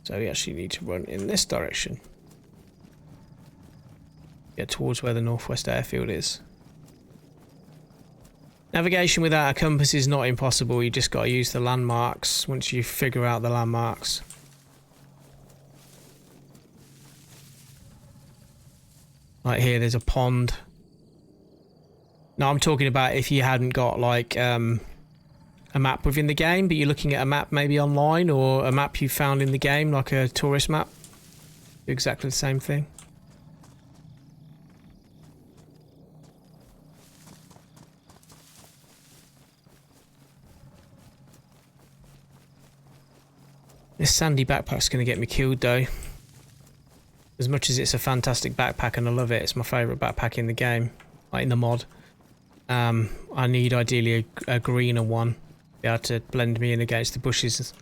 So we actually need to run in this direction. Get towards where the Northwest Airfield is. Navigation without a compass is not impossible. You just got to use the landmarks once you figure out the landmarks. Like here, there's a pond. Now I'm talking about if you hadn't got like a map within the game, but you're looking at a map maybe online or a map you found in the game, like a tourist map. Do exactly the same thing. This sandy backpack's going to get me killed though. As much as it's a fantastic backpack and I love it, it's my favourite backpack in the game, like in the mod. I need ideally a greener one. Be able to blend me in against the bushes.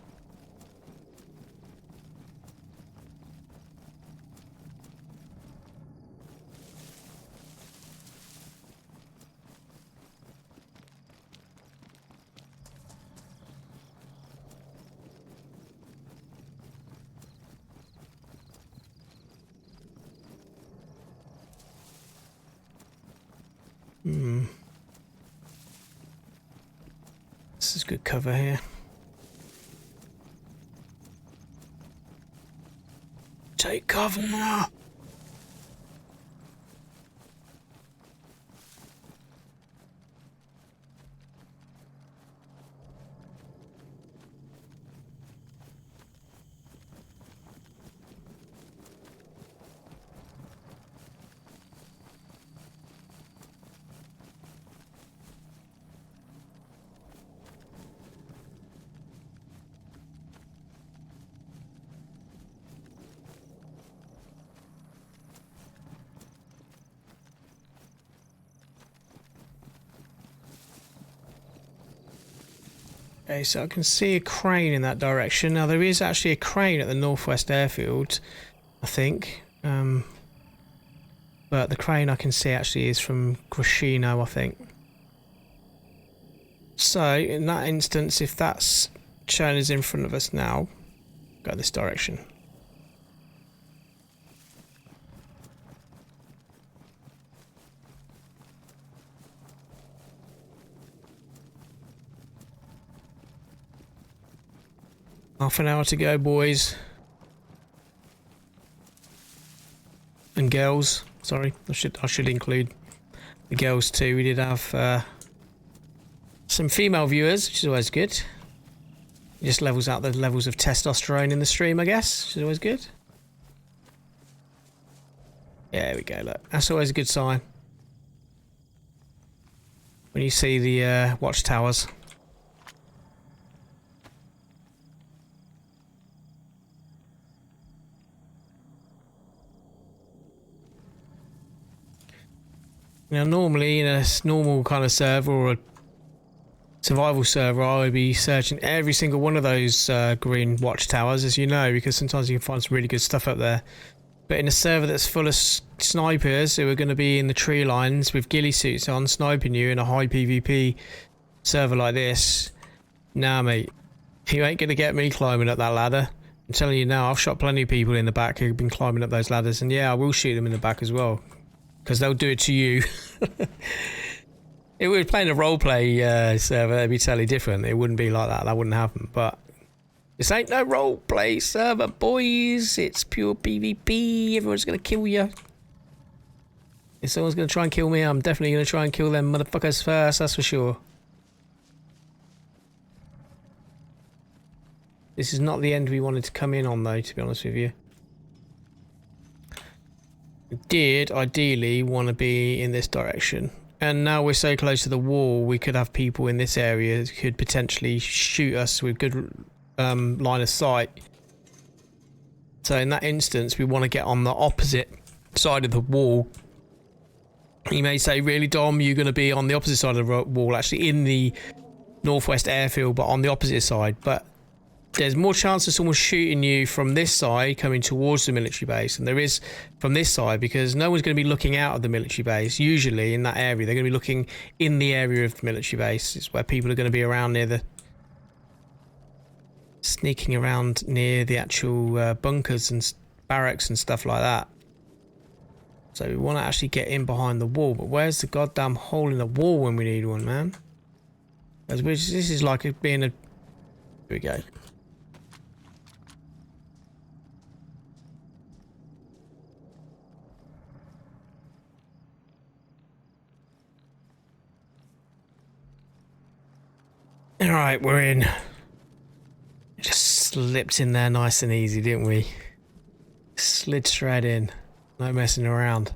This is good cover here. Take cover now. Okay, so I can see a crane in that direction. Now there is actually a crane at the Northwest Airfield, I think. But the crane I can see actually is from Grashino, I think. So in that instance, if that's shown as in front of us now, go this direction. Half an hour to go, boys. And girls. Sorry, I should include the girls too. We did have some female viewers, which is always good. It just levels out the levels of testosterone in the stream, I guess, which is always good. Yeah, there we go, look. That's always a good sign. When you see the watchtowers. Now, normally in a normal kind of server or a survival server, I would be searching every single one of those green watchtowers, as you know, because sometimes you can find some really good stuff up there. But in a server that's full of snipers who are going to be in the tree lines with ghillie suits on, sniping you in a high PvP server like this, nah, mate, you ain't going to get me climbing up that ladder. I'm telling you now, I've shot plenty of people in the back who've been climbing up those ladders, and yeah, I will shoot them in the back as well. Because they'll do it to you. If we were playing a roleplay server, it'd be totally different. It wouldn't be like that. That wouldn't happen. But this ain't no roleplay server, boys. It's pure PvP. Everyone's going to kill you. If someone's going to try and kill me, I'm definitely going to try and kill them motherfuckers first. That's for sure. This is not the end we wanted to come in on, though, to be honest with you. Did ideally want to be in this direction, And now we're so close to the wall, we could have people in this area who could potentially shoot us with good line of sight. So in that instance, we want to get on the opposite side of the wall. You may say, really, Dom, you're going to be on the opposite side of the wall, actually in the northwest airfield, but on the opposite side. But there's more chance of someone shooting you from this side coming towards the military base than there is from this side, because no one's going to be looking out of the military base. Usually in that area, they're going to be looking in the area of the military base. It's where people are going to be around near the... sneaking around near the actual bunkers and barracks and stuff like that. So we want to actually get in behind the wall. But where's the goddamn hole in the wall when we need one, man? This is like it being a... Here we go. Alright, we're in. Just slipped in there nice and easy, didn't we? Slid straight in. No messing around.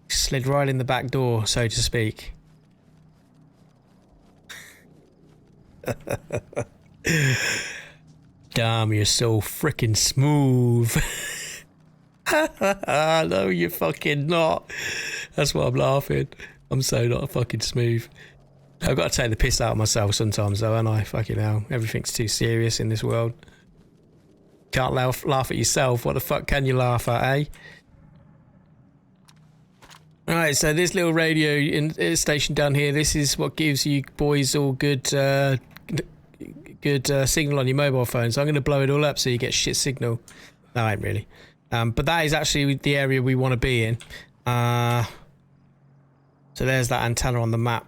Slid right in the back door, so to speak. Damn, you're so freaking smooth. No, you're fucking not. That's why I'm laughing. I'm so not fucking smooth. I've got to take the piss out of myself sometimes, though, and I fucking hell, everything's too serious in this world. Can't laugh at yourself. What the fuck can you laugh at, eh? Alright, so this little radio station down here, this is what gives you boys all good signal on your mobile phone. So I'm going to blow it all up so you get shit signal. No, I ain't really. But that is actually the area we want to be in. So there's that antenna on the map.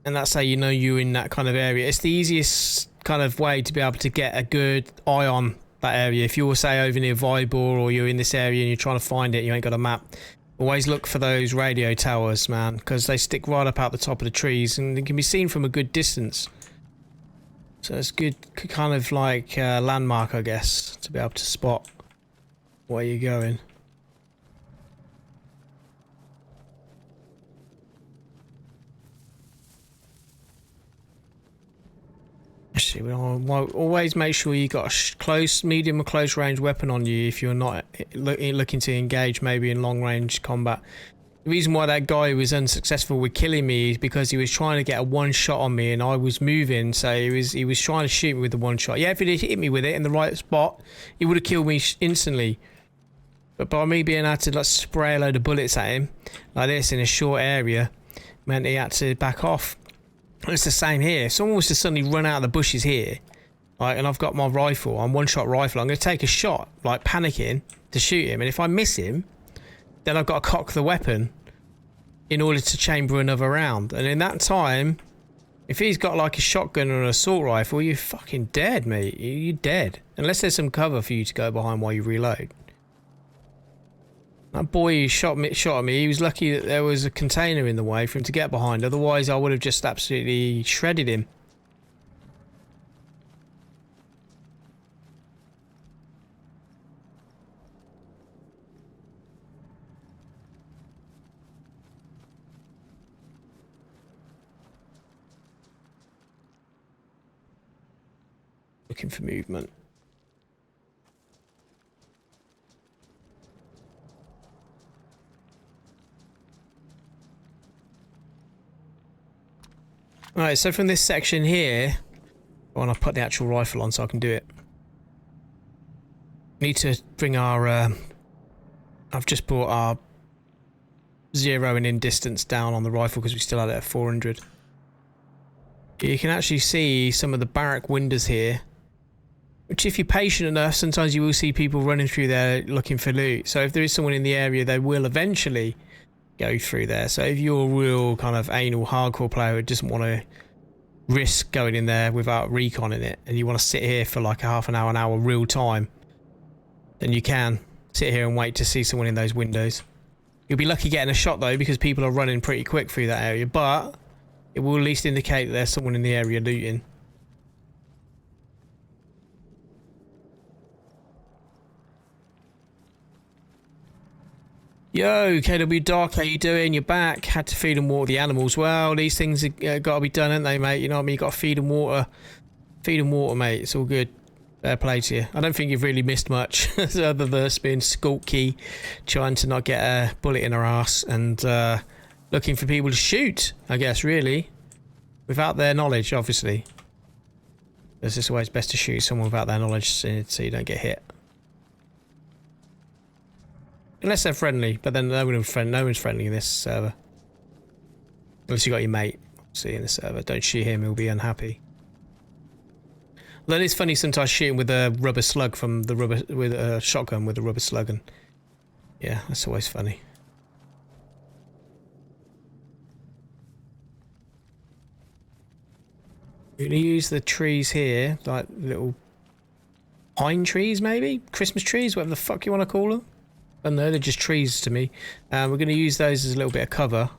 And that's how you know you're in that kind of area. It's the easiest kind of way to be able to get a good eye on that area. If you're, say, over near Vybor, or you're in this area and you're trying to find it, you ain't got a map, always look for those radio towers, man, because they stick right up out the top of the trees and they can be seen from a good distance. So it's good, kind of like a landmark, I guess, to be able to spot where you're going. Actually, always make sure you got a close, medium or close range weapon on you if you're not looking to engage maybe in long range combat. The reason why that guy was unsuccessful with killing me is because he was trying to get a one shot on me and I was moving, so he was trying to shoot me with the one shot. Yeah, if he'd hit me with it in the right spot, he would have killed me instantly. But by me being able to like spray a load of bullets at him like this in a short area meant he had to back off. It's the same here. If someone was to suddenly run out of the bushes here, right, and I've got my rifle, I'm one-shot rifle, I'm going to take a shot, like panicking, to shoot him. And if I miss him, then I've got to cock the weapon in order to chamber another round. And in that time, if he's got like a shotgun or an assault rifle, you're fucking dead, mate. You're dead. Unless there's some cover for you to go behind while you reload. That boy who shot at me, he was lucky that there was a container in the way for him to get behind. Otherwise, I would have just absolutely shredded him. Looking for movement. Alright, so from this section here, I want to put the actual rifle on so I can do it. Need to bring our, I've just brought our zeroing in distance down on the rifle because we still had it at 400. You can actually see some of the barrack windows here, which if you're patient enough, sometimes you will see people running through there looking for loot. So if there is someone in the area, they will eventually go through there. So if you're a real kind of anal hardcore player who doesn't want to risk going in there without recon in it, and you want to sit here for like a half an hour real time, then you can sit here and wait to see someone in those windows. You'll be lucky getting a shot though, because people are running pretty quick through that area, but it will at least indicate that there's someone in the area looting. Yo, KW Doc, how you doing? You're back. Had to feed and water the animals. Well, these things have got to be done, haven't they, mate? You know what I mean? You got to feed and water. Feed and water, mate. It's all good. Fair play to you. I don't think you've really missed much, other than us being skulky, trying to not get a bullet in our ass, and looking for people to shoot, I guess, really. Without their knowledge, obviously. It's just always best to shoot someone without their knowledge so you don't get hit. Unless they're friendly, but then no one's friendly in this server. Unless you got your mate, see, in the server. Don't shoot him, he'll be unhappy. Although it's funny sometimes shooting with a rubber slug from the with a shotgun with a rubber slug, and yeah, that's always funny. We're gonna use the trees here, like little pine trees, maybe Christmas trees, whatever the fuck you want to call them. I don't know, they're just trees to me. We're gonna use those as a little bit of cover.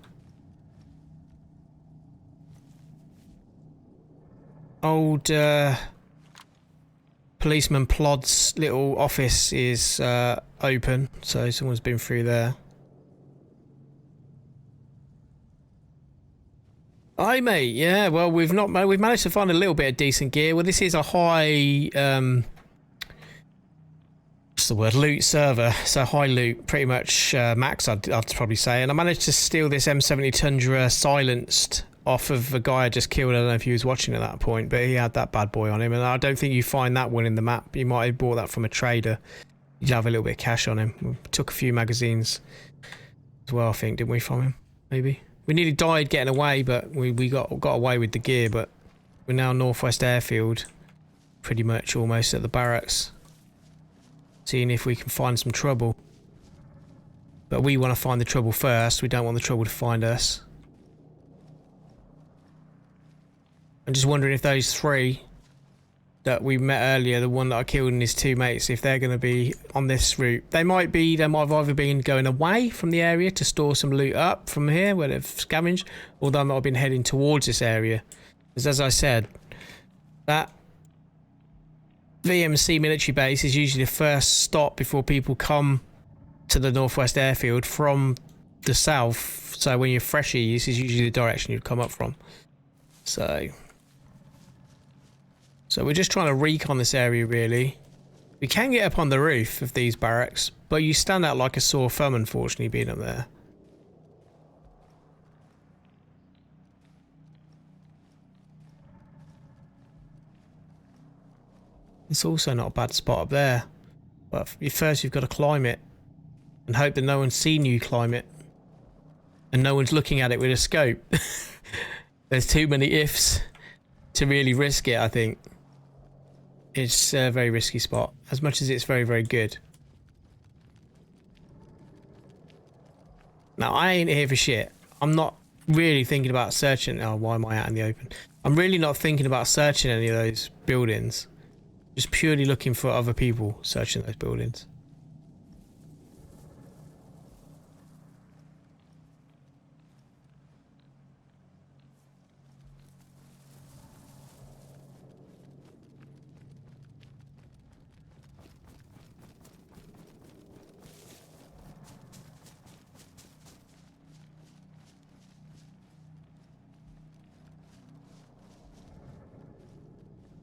Old Policeman Plod's little office is open, so someone's been through there. Aye, mate. Yeah. Well, we've managed to find a little bit of decent gear. Well, this is a high what's the word? Loot server. So high loot, pretty much max. I'd probably say. And I managed to steal this M70 Tundra silenced off of a guy I just killed. I don't know if he was watching at that point, but he had that bad boy on him, and I don't think you find that one in the map. You might have bought that from a trader. You'd have a little bit of cash on him. We took a few magazines as well, I think, didn't we, from him? Maybe. We nearly died getting away, but we got away with the gear. But we're now Northwest Airfield, pretty much almost at the barracks, seeing if we can find some trouble. But we want to find the trouble first. We don't want the trouble to find us. I'm just wondering if those three that we met earlier, the one that I killed and his two mates, if they're going to be on this route. They might have either been going away from the area to store some loot up from here where they've scavenged, or they might have been heading towards this area. Because as I said, that VMC military base is usually the first stop before people come to the Northwest Airfield from the south. So when you're freshy, this is usually the direction you'd come up from. So we're just trying to recon this area, really. We can get up on the roof of these barracks, but you stand out like a sore thumb, unfortunately, being up there. It's also not a bad spot up there, but first you've got to climb it and hope that no one's seen you climb it and no one's looking at it with a scope. There's too many ifs to really risk it, I think. It's a very risky spot, as much as it's very, very good. Now, I ain't here for shit. I'm not really thinking about searching... Oh, why am I out in the open? I'm really not thinking about searching any of those buildings. Just purely looking for other people searching those buildings.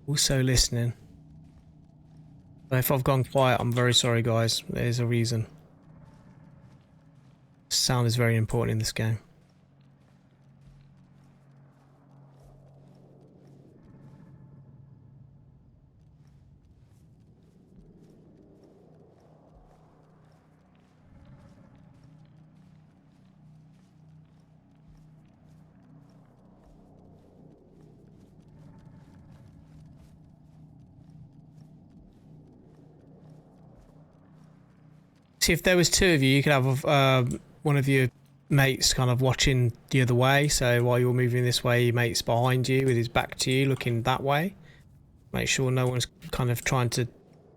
Also listening. But if I've gone quiet, I'm very sorry, guys. There's a reason. Sound is very important in this game. See, if there was two of you, you could have one of your mates kind of watching the other way. So while you're moving this way, your mate's behind you with his back to you, looking that way. Make sure no one's kind of trying to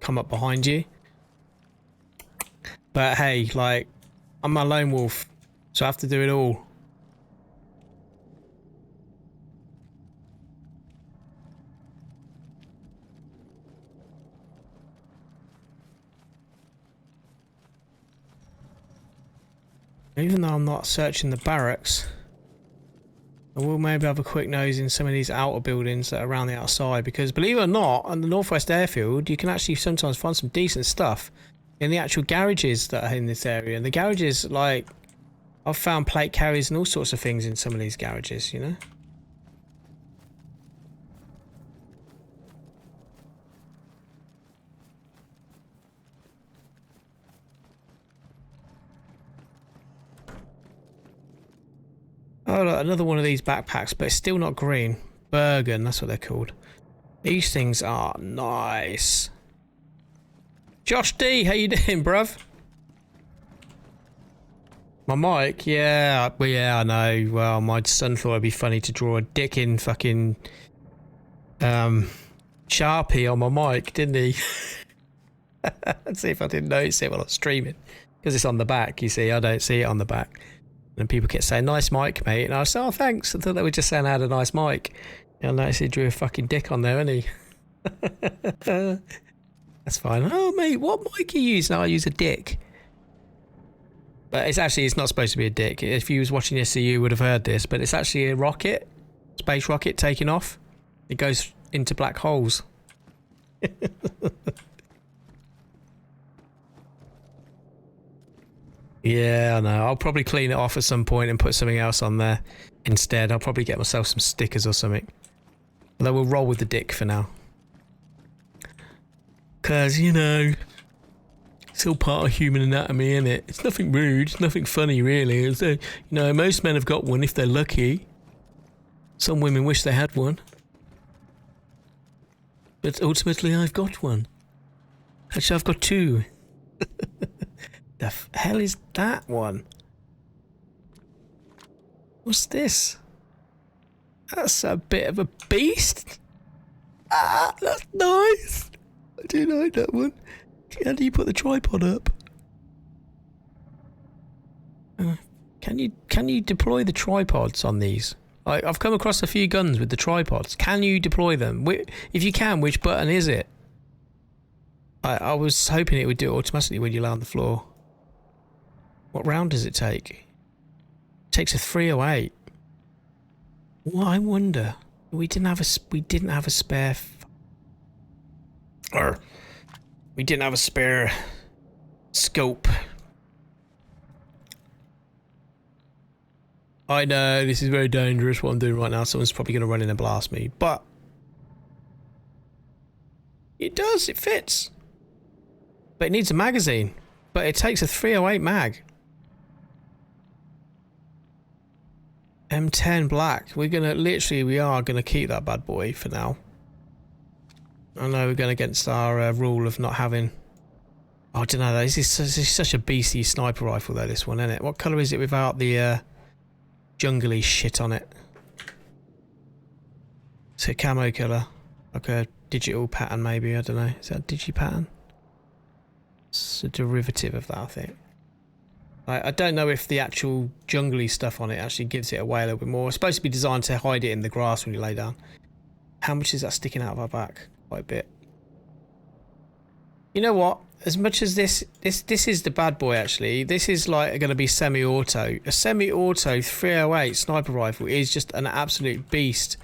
come up behind you. But hey, like, I'm a lone wolf, so I have to do it all. Even though I'm not searching the barracks, I will maybe have a quick nose in some of these outer buildings that are around the outside, because believe it or not, on the Northwest Airfield, you can actually sometimes find some decent stuff in the actual garages that are in this area. And the garages, like, I've found plate carriers and all sorts of things in some of these garages, you know? Oh, look, another one of these backpacks, but it's still not green. Bergen, that's what they're called. These things are nice. Josh D, how you doing, bruv? My mic? Yeah, I know. Well, my son thought it'd be funny to draw a dick in fucking Sharpie on my mic, didn't he? Let's see if I didn't notice it while I was streaming. Because it's on the back, you see. I don't see it on the back. And people kept saying, nice mic, mate. And I said, oh, thanks. I thought they were just saying I had a nice mic. And I noticed he drew a fucking dick on there, didn't he? That's fine. Oh, mate, what mic are you using? No, I use a dick. But it's not supposed to be a dick. If you was watching this, you would have heard this. But it's actually a rocket. Space rocket taking off. It goes into black holes. Yeah, I know. I'll probably clean it off at some point and put something else on there instead. I'll probably get myself some stickers or something. Although we'll roll with the dick for now. Because, you know, it's all part of human anatomy, isn't it? It's nothing rude. It's nothing funny, really. It's, you know, most men have got one if they're lucky. Some women wish they had one. But ultimately, I've got one. Actually, I've got two. The hell is that one? What's this? That's a bit of a beast. Ah, that's nice. I do like that one. How do you put the tripod up? Can you deploy the tripods on these? I've come across a few guns with the tripods. Can you deploy them? If you can, which button is it? I was hoping it would do it automatically when you lay on the floor. What round does it take? It takes a 308. Well, I wonder. We didn't have a spare. We didn't have a spare scope. I know this is very dangerous. What I'm doing right now. Someone's probably going to run in and blast me, but it does. It fits. But it needs a magazine. But it takes a 308 mag. M10 black. We are gonna keep that bad boy for now. I know we're going against our rule of not having. Oh, I don't know. This is such a beastly sniper rifle though. This one, isn't it? What colour is it without the jungly shit on it? It's a camo colour, like a digital pattern, maybe. I don't know. Is that a digi pattern? It's a derivative of that, I think. I don't know if the actual jungly stuff on it actually gives it away a little bit more. It's supposed to be designed to hide it in the grass when you lay down. How much is that sticking out of our back? Quite a bit. You know what? As much as this is the bad boy, actually. This is like going to be semi-auto. A semi-auto 308 sniper rifle is just an absolute beast.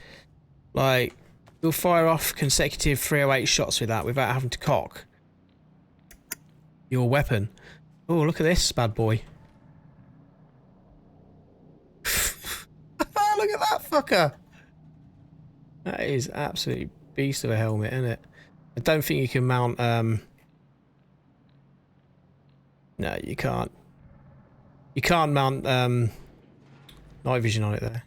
Like, you'll fire off consecutive 308 shots with that without having to cock your weapon. Oh, look at this bad boy. Look at that fucker. That is absolutely beast of a helmet, isn't it? I don't think you can mount no, you can't. You can't mount night vision on it there.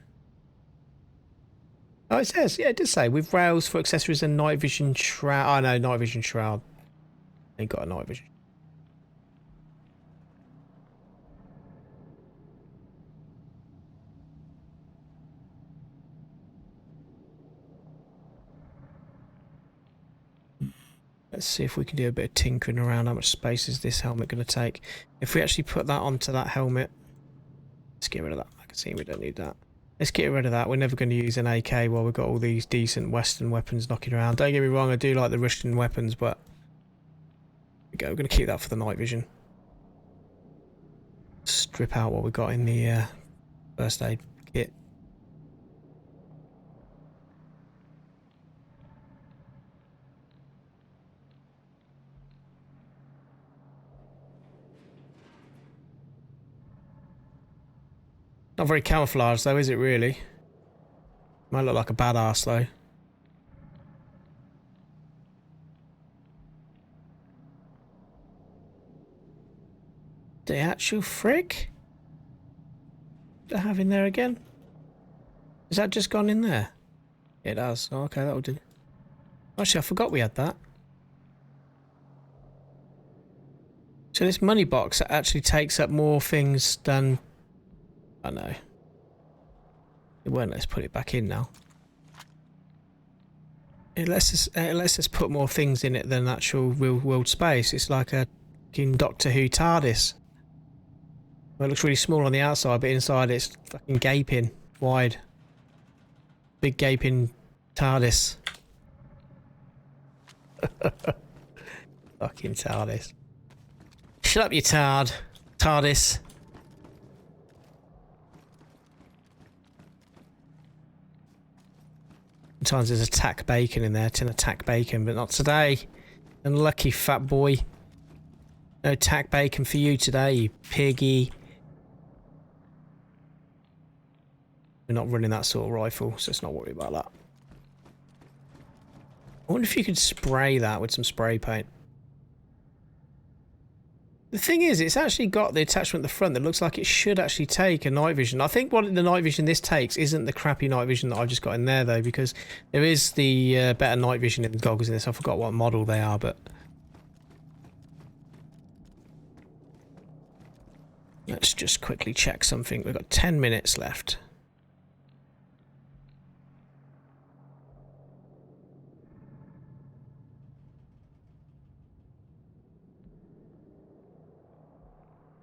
Oh, it says, yeah, it does say with rails for accessories and night vision shroud. Oh no, night vision shroud. Ain't got a night vision. Let's see if we can do a bit of tinkering around. How much space is this helmet going to take? If we actually put that onto that helmet, let's get rid of that magazine. We don't need that. Let's get rid of that. We're never going to use an AK while we've got all these decent Western weapons knocking around. Don't get me wrong, I do like the Russian weapons, but there we go. We're going to keep that for the night vision. strip out what we got in the first aid kit. Not very camouflaged though, is it really? Might look like a badass though. The actual frick? What do I have in there again? Is that just gone in there? Yeah, it has. Oh, okay, that'll do. Actually, I forgot we had that. So this money box actually takes up more things than... I know. It won't let us put it back in now. It lets us put more things in it than actual real world space. It's like a fucking Doctor Who TARDIS. Well, it looks really small on the outside, but inside it's fucking gaping wide. Big gaping TARDIS. Fucking TARDIS. Shut up, you TARDIS. Sometimes there's attack bacon in there, tin attack bacon, but not today. Unlucky fat boy. No attack bacon for you today, you piggy. We're not running that sort of rifle, so let's not worry about that. I wonder if you could spray that with some spray paint. The thing is, it's actually got the attachment at the front that looks like it should actually take a night vision. I think what the night vision this takes isn't the crappy night vision that I've just got in there, though, because there is the better night vision in the goggles in this. I forgot what model they are, but... let's just quickly check something. We've got 10 minutes left.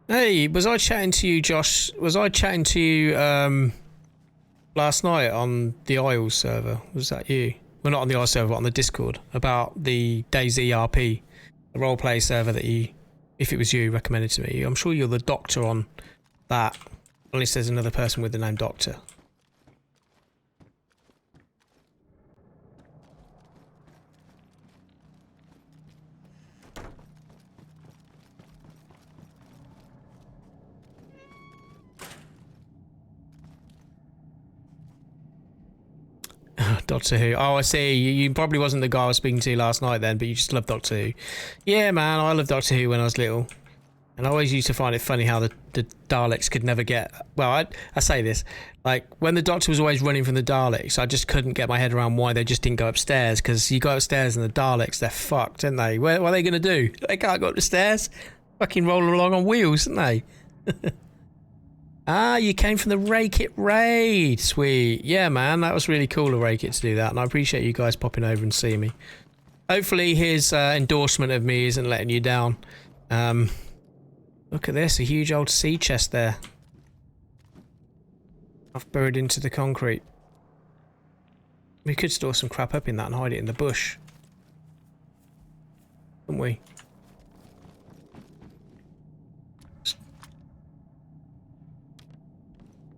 Hey, was I chatting to you, Josh? Was I chatting to you last night on the Isles server? Was that you? Well, not on the Isles server, but on the Discord, about the DayZ RP, the roleplay server that you, if it was you, recommended to me. I'm sure you're the doctor on that, unless there's another person with the name Doctor. Doctor Who. Oh, I see. You probably wasn't the guy I was speaking to last night then, but you just love Doctor Who. Yeah, man, I loved Doctor Who when I was little. And I always used to find it funny how the Daleks could never get... well, I say this. Like, when the Doctor was always running from the Daleks, I just couldn't get my head around why they just didn't go upstairs. Because you go upstairs and the Daleks, they're fucked, aren't they? What are they going to do? They can't go up the stairs. Fucking roll along on wheels, aren't they? Ah, you came from the Rake It raid. Sweet. Yeah, man, that was really cool of Rake It to do that. And I appreciate you guys popping over and seeing me. Hopefully his endorsement of me isn't letting you down. Look at this, a huge old sea chest there. I've buried into the concrete. We could store some crap up in that and hide it in the bush. Couldn't we?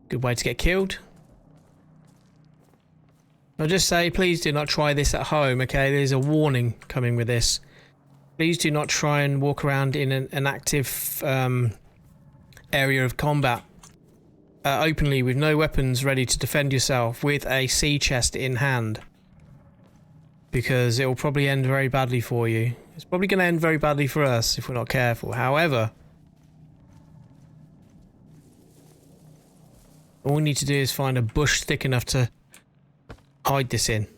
Good way to get killed. I'll just say, please do not try this at home, okay? There's a warning coming with this. Please do not try and walk around in an active area of combat openly with no weapons ready to defend yourself with a sea chest in hand. Because it will probably end very badly for you. It's probably going to end very badly for us if we're not careful. However... all we need to do is find a bush thick enough to hide this in.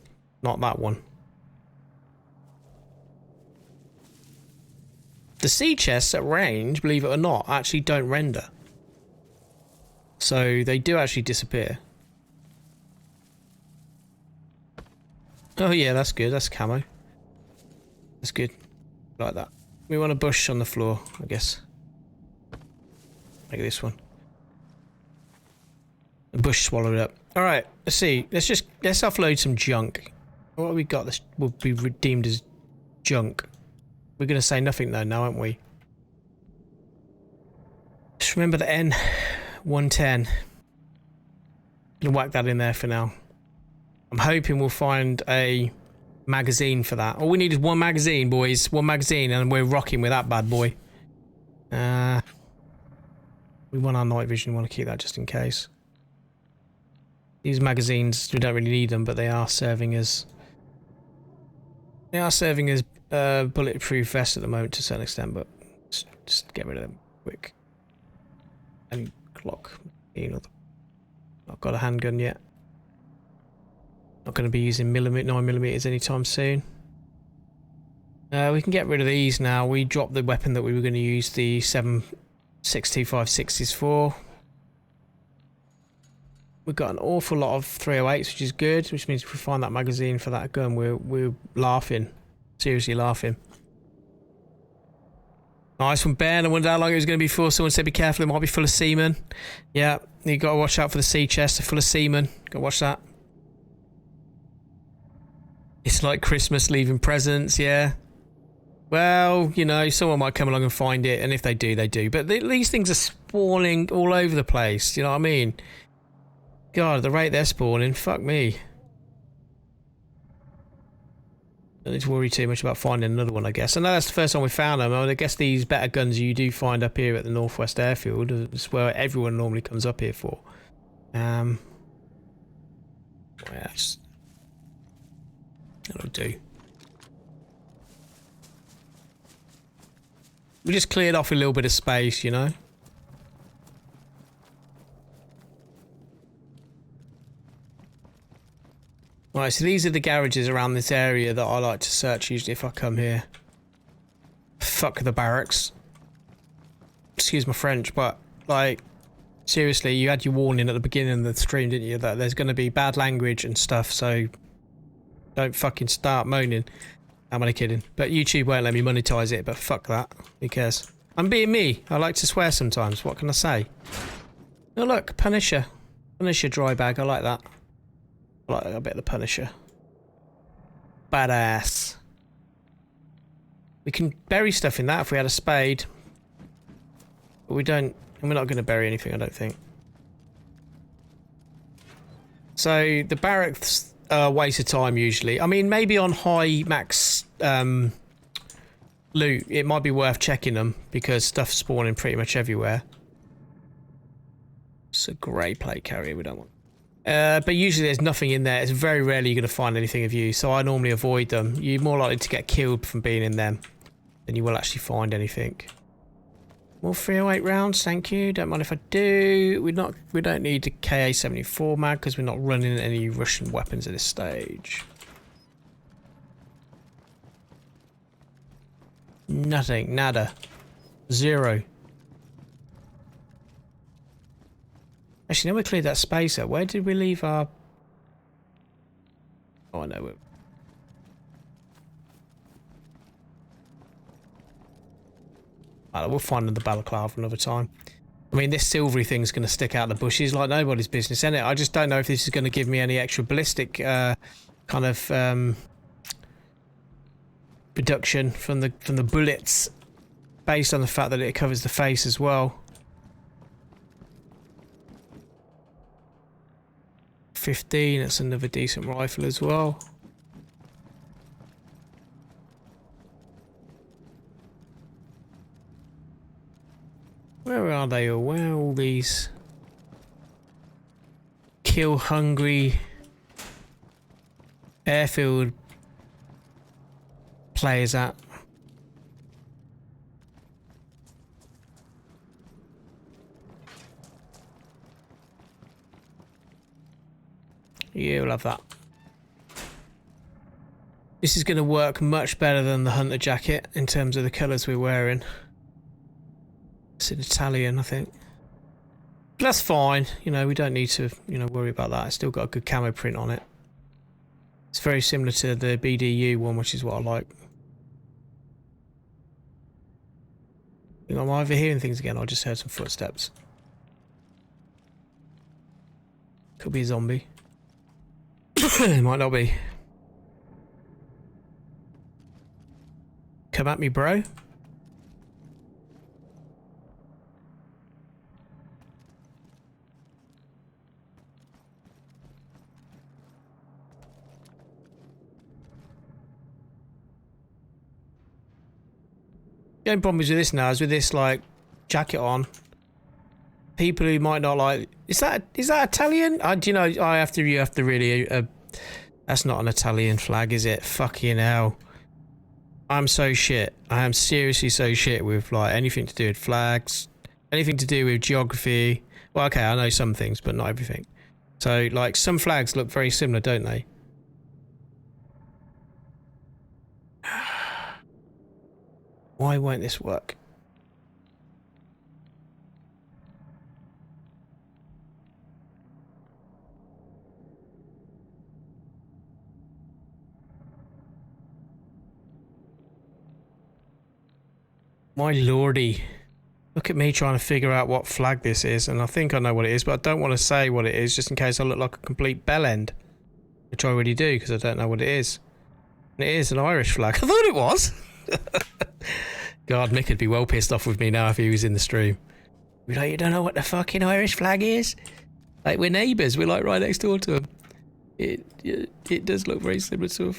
Not that one. The sea chests at range, believe it or not, actually don't render. So they do actually disappear. Oh yeah, that's good. That's camo. That's good. Like that. We want a bush on the floor, I guess. Like this one. The bush swallowed it up. Alright, let's see. Let's offload some junk. What have we got this will be redeemed as junk? We're going to say nothing though now, aren't we? Just remember the N110. Gonna whack that in there for now. I'm hoping we'll find a magazine for that. All we need is one magazine, boys. One magazine, and we're rocking with that bad boy. We want our night vision. We want to keep that just in case. These magazines, we don't really need them, but they are serving as bulletproof vests at the moment to a certain extent. But just get rid of them quick. And clock. Not got a handgun yet. Not going to be using 9mm anytime soon. We can get rid of these now. We dropped the weapon that we were going to use the 7.6256s for. We've got an awful lot of 308s, which is good, which means if we find that magazine for that gun, we're laughing. Seriously laughing. Nice from Ben. I wondered how long it was going to be for. Someone said be careful, it might be full of semen. Yeah, you got to watch out for the sea chests. They're full of semen. Got to watch that. It's like Christmas leaving presents, yeah. Well, you know, someone might come along and find it, and if they do, they do. But these things are spawning all over the place, you know what I mean? God, at the rate they're spawning, fuck me. Don't need to worry too much about finding another one, I guess. I know that's the first time we found them. I guess these better guns you do find up here at the Northwest Airfield. It's where everyone normally comes up here for. Yes. That'll do. We just cleared off a little bit of space, you know? Right, so these are the garages around this area that I like to search usually if I come here. Fuck the barracks. Excuse my French, but, like, seriously, you had your warning at the beginning of the stream, didn't you? That there's going to be bad language and stuff, so don't fucking start moaning. I'm only kidding. But YouTube won't let me monetize it, but fuck that. Who cares? I'm being me. I like to swear sometimes. What can I say? Oh, look, Punisher. Punisher dry bag. I like that. I like a bit of the Punisher. Badass. We can bury stuff in that if we had a spade. But we don't. And we're not going to bury anything, I don't think. So, the barracks are a waste of time usually. I mean, maybe on high max loot, it might be worth checking them because stuff's spawning pretty much everywhere. It's a grey plate carrier we don't want. But usually there's nothing in there. It's very rarely you're going to find anything of use, so I normally avoid them. You're more likely to get killed from being in them than you will actually find anything. More 308 rounds, thank you. Don't mind if I do. We don't need the KA-74 mag because we're not running any Russian weapons at this stage. Nothing, nada, zero. Actually, now we cleared that space up. Where did we leave our? Oh, I know it. We'll find the balaclava another time. I mean, this silvery thing's going to stick out the bushes like nobody's business, isn't it? I just don't know if this is going to give me any extra ballistic kind of reduction from the bullets, based on the fact that it covers the face as well. 15. That's another decent rifle as well. Where are they all? Where are all these kill-hungry airfield players at? You'll love that. This is going to work much better than the hunter jacket in terms of the colours we're wearing. It's in Italian, I think. But that's fine. You know, we don't need to, you know, worry about that. It's still got a good camo print on it. It's very similar to the BDU one, which is what I like. I think I'm either hearing things again or I just heard some footsteps. Could be a zombie. It might not be. Come at me, bro. The only problem is with this now is with this like jacket on. People who might not like is that Italian? Do you know? You have to really. That's not an Italian flag, is it? Fucking hell! I'm so shit. I am seriously so shit with like anything to do with flags, anything to do with geography. Well, okay, I know some things, but not everything. So like some flags look very similar, don't they? Why won't this work? My lordy. Look at me trying to figure out what flag this is, and I think I know what it is, but I don't want to say what it is just in case I look like a complete bellend. Which I already do, because I don't know what it is. And it is an Irish flag. I thought it was! God, Mick would be well pissed off with me now if he was in the stream. He'd be like, you don't know what the fucking Irish flag is? Like, we're neighbours, we're like right next door to him. It does look very similar to an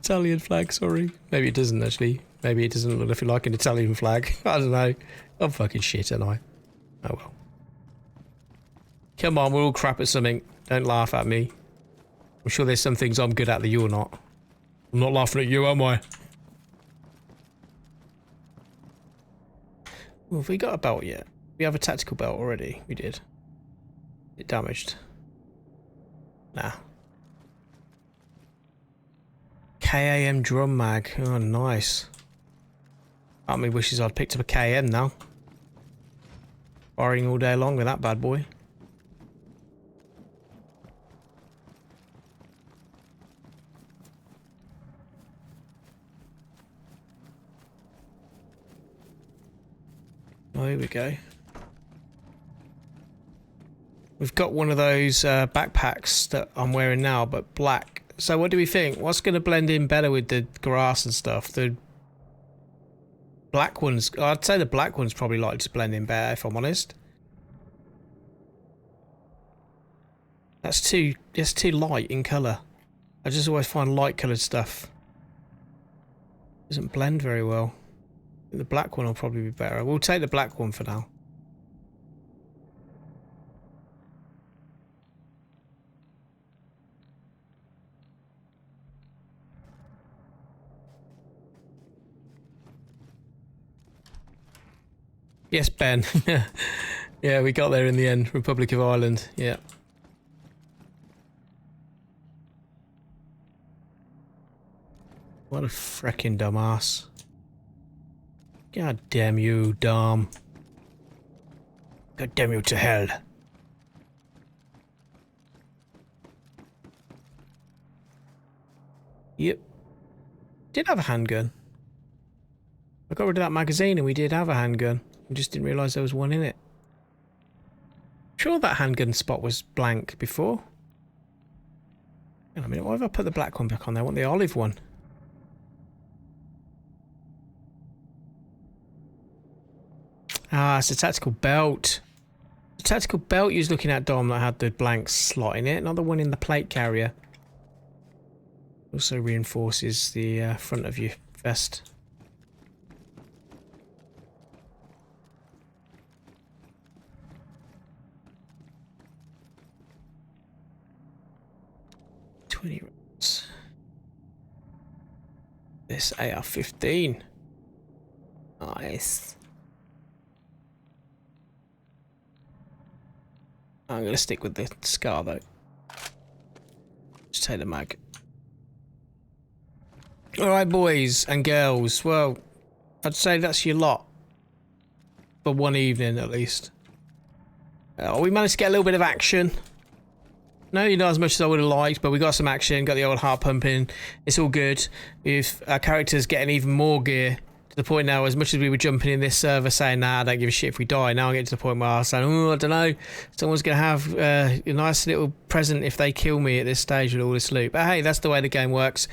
Italian flag, sorry. Maybe it doesn't actually. Maybe it doesn't look anything like an Italian flag. I don't know. I'm fucking shit, aren't I? Oh well. Come on, we're all crap at something. Don't laugh at me. I'm sure there's some things I'm good at that you're not. I'm not laughing at you, am I? Well, have we got a belt yet? We have a tactical belt already. We did. It damaged. Nah. KAM drum mag. Oh, nice. Part of me wishes I'd picked up a KM now. Firing all day long with that bad boy. Oh, here we go. We've got one of those backpacks that I'm wearing now, but black. So what do we think? What's going to blend in better with the grass and stuff? The black ones, I'd say the black ones probably like to blend in better, if I'm honest. That's too light in colour. I just always find light coloured stuff doesn't blend very well. I think the black one will probably be better. We'll take the black one for now. Yes, Ben. Yeah, we got there in the end. Republic of Ireland. Yeah. What a frickin' dumbass. God damn you, Dom. God damn you to hell. Yep. Did have a handgun. I got rid of that magazine and we did have a handgun. I just didn't realise there was one in it. Sure that handgun spot was blank before. Hang on a minute, why have I put the black one back on there? I want the olive one. Ah, it's a tactical belt. The tactical belt you was looking at, Dom, that had the blank slot in it, not the one in the plate carrier. Also reinforces the front of your vest. Rounds. This AR-15. Nice. I'm going to stick with the scar though. Just take the mag. Alright boys and girls, well, I'd say that's your lot. For one evening at least. We managed to get a little bit of action. No, not as much as I would have liked, but we got some action, got the old heart pumping. It's all good. With our characters getting even more gear. To the point now, as much as we were jumping in this server saying, nah, I don't give a shit if we die. Now I'm getting to the point where I'm saying, oh, I don't know. Someone's going to have a nice little present if they kill me at this stage with all this loot. But hey, that's the way the game works.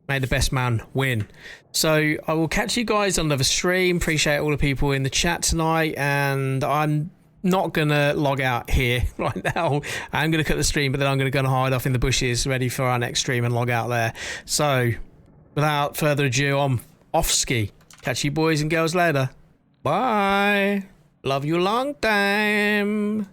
May the best man win. So I will catch you guys on another stream. Appreciate all the people in the chat tonight. And I'm not going to log out here right now. I'm going to cut the stream, but then I'm going to go and hide off in the bushes ready for our next stream and log out there. So without further ado, I'm off ski. Catch you boys and girls later. Bye. Love you long time.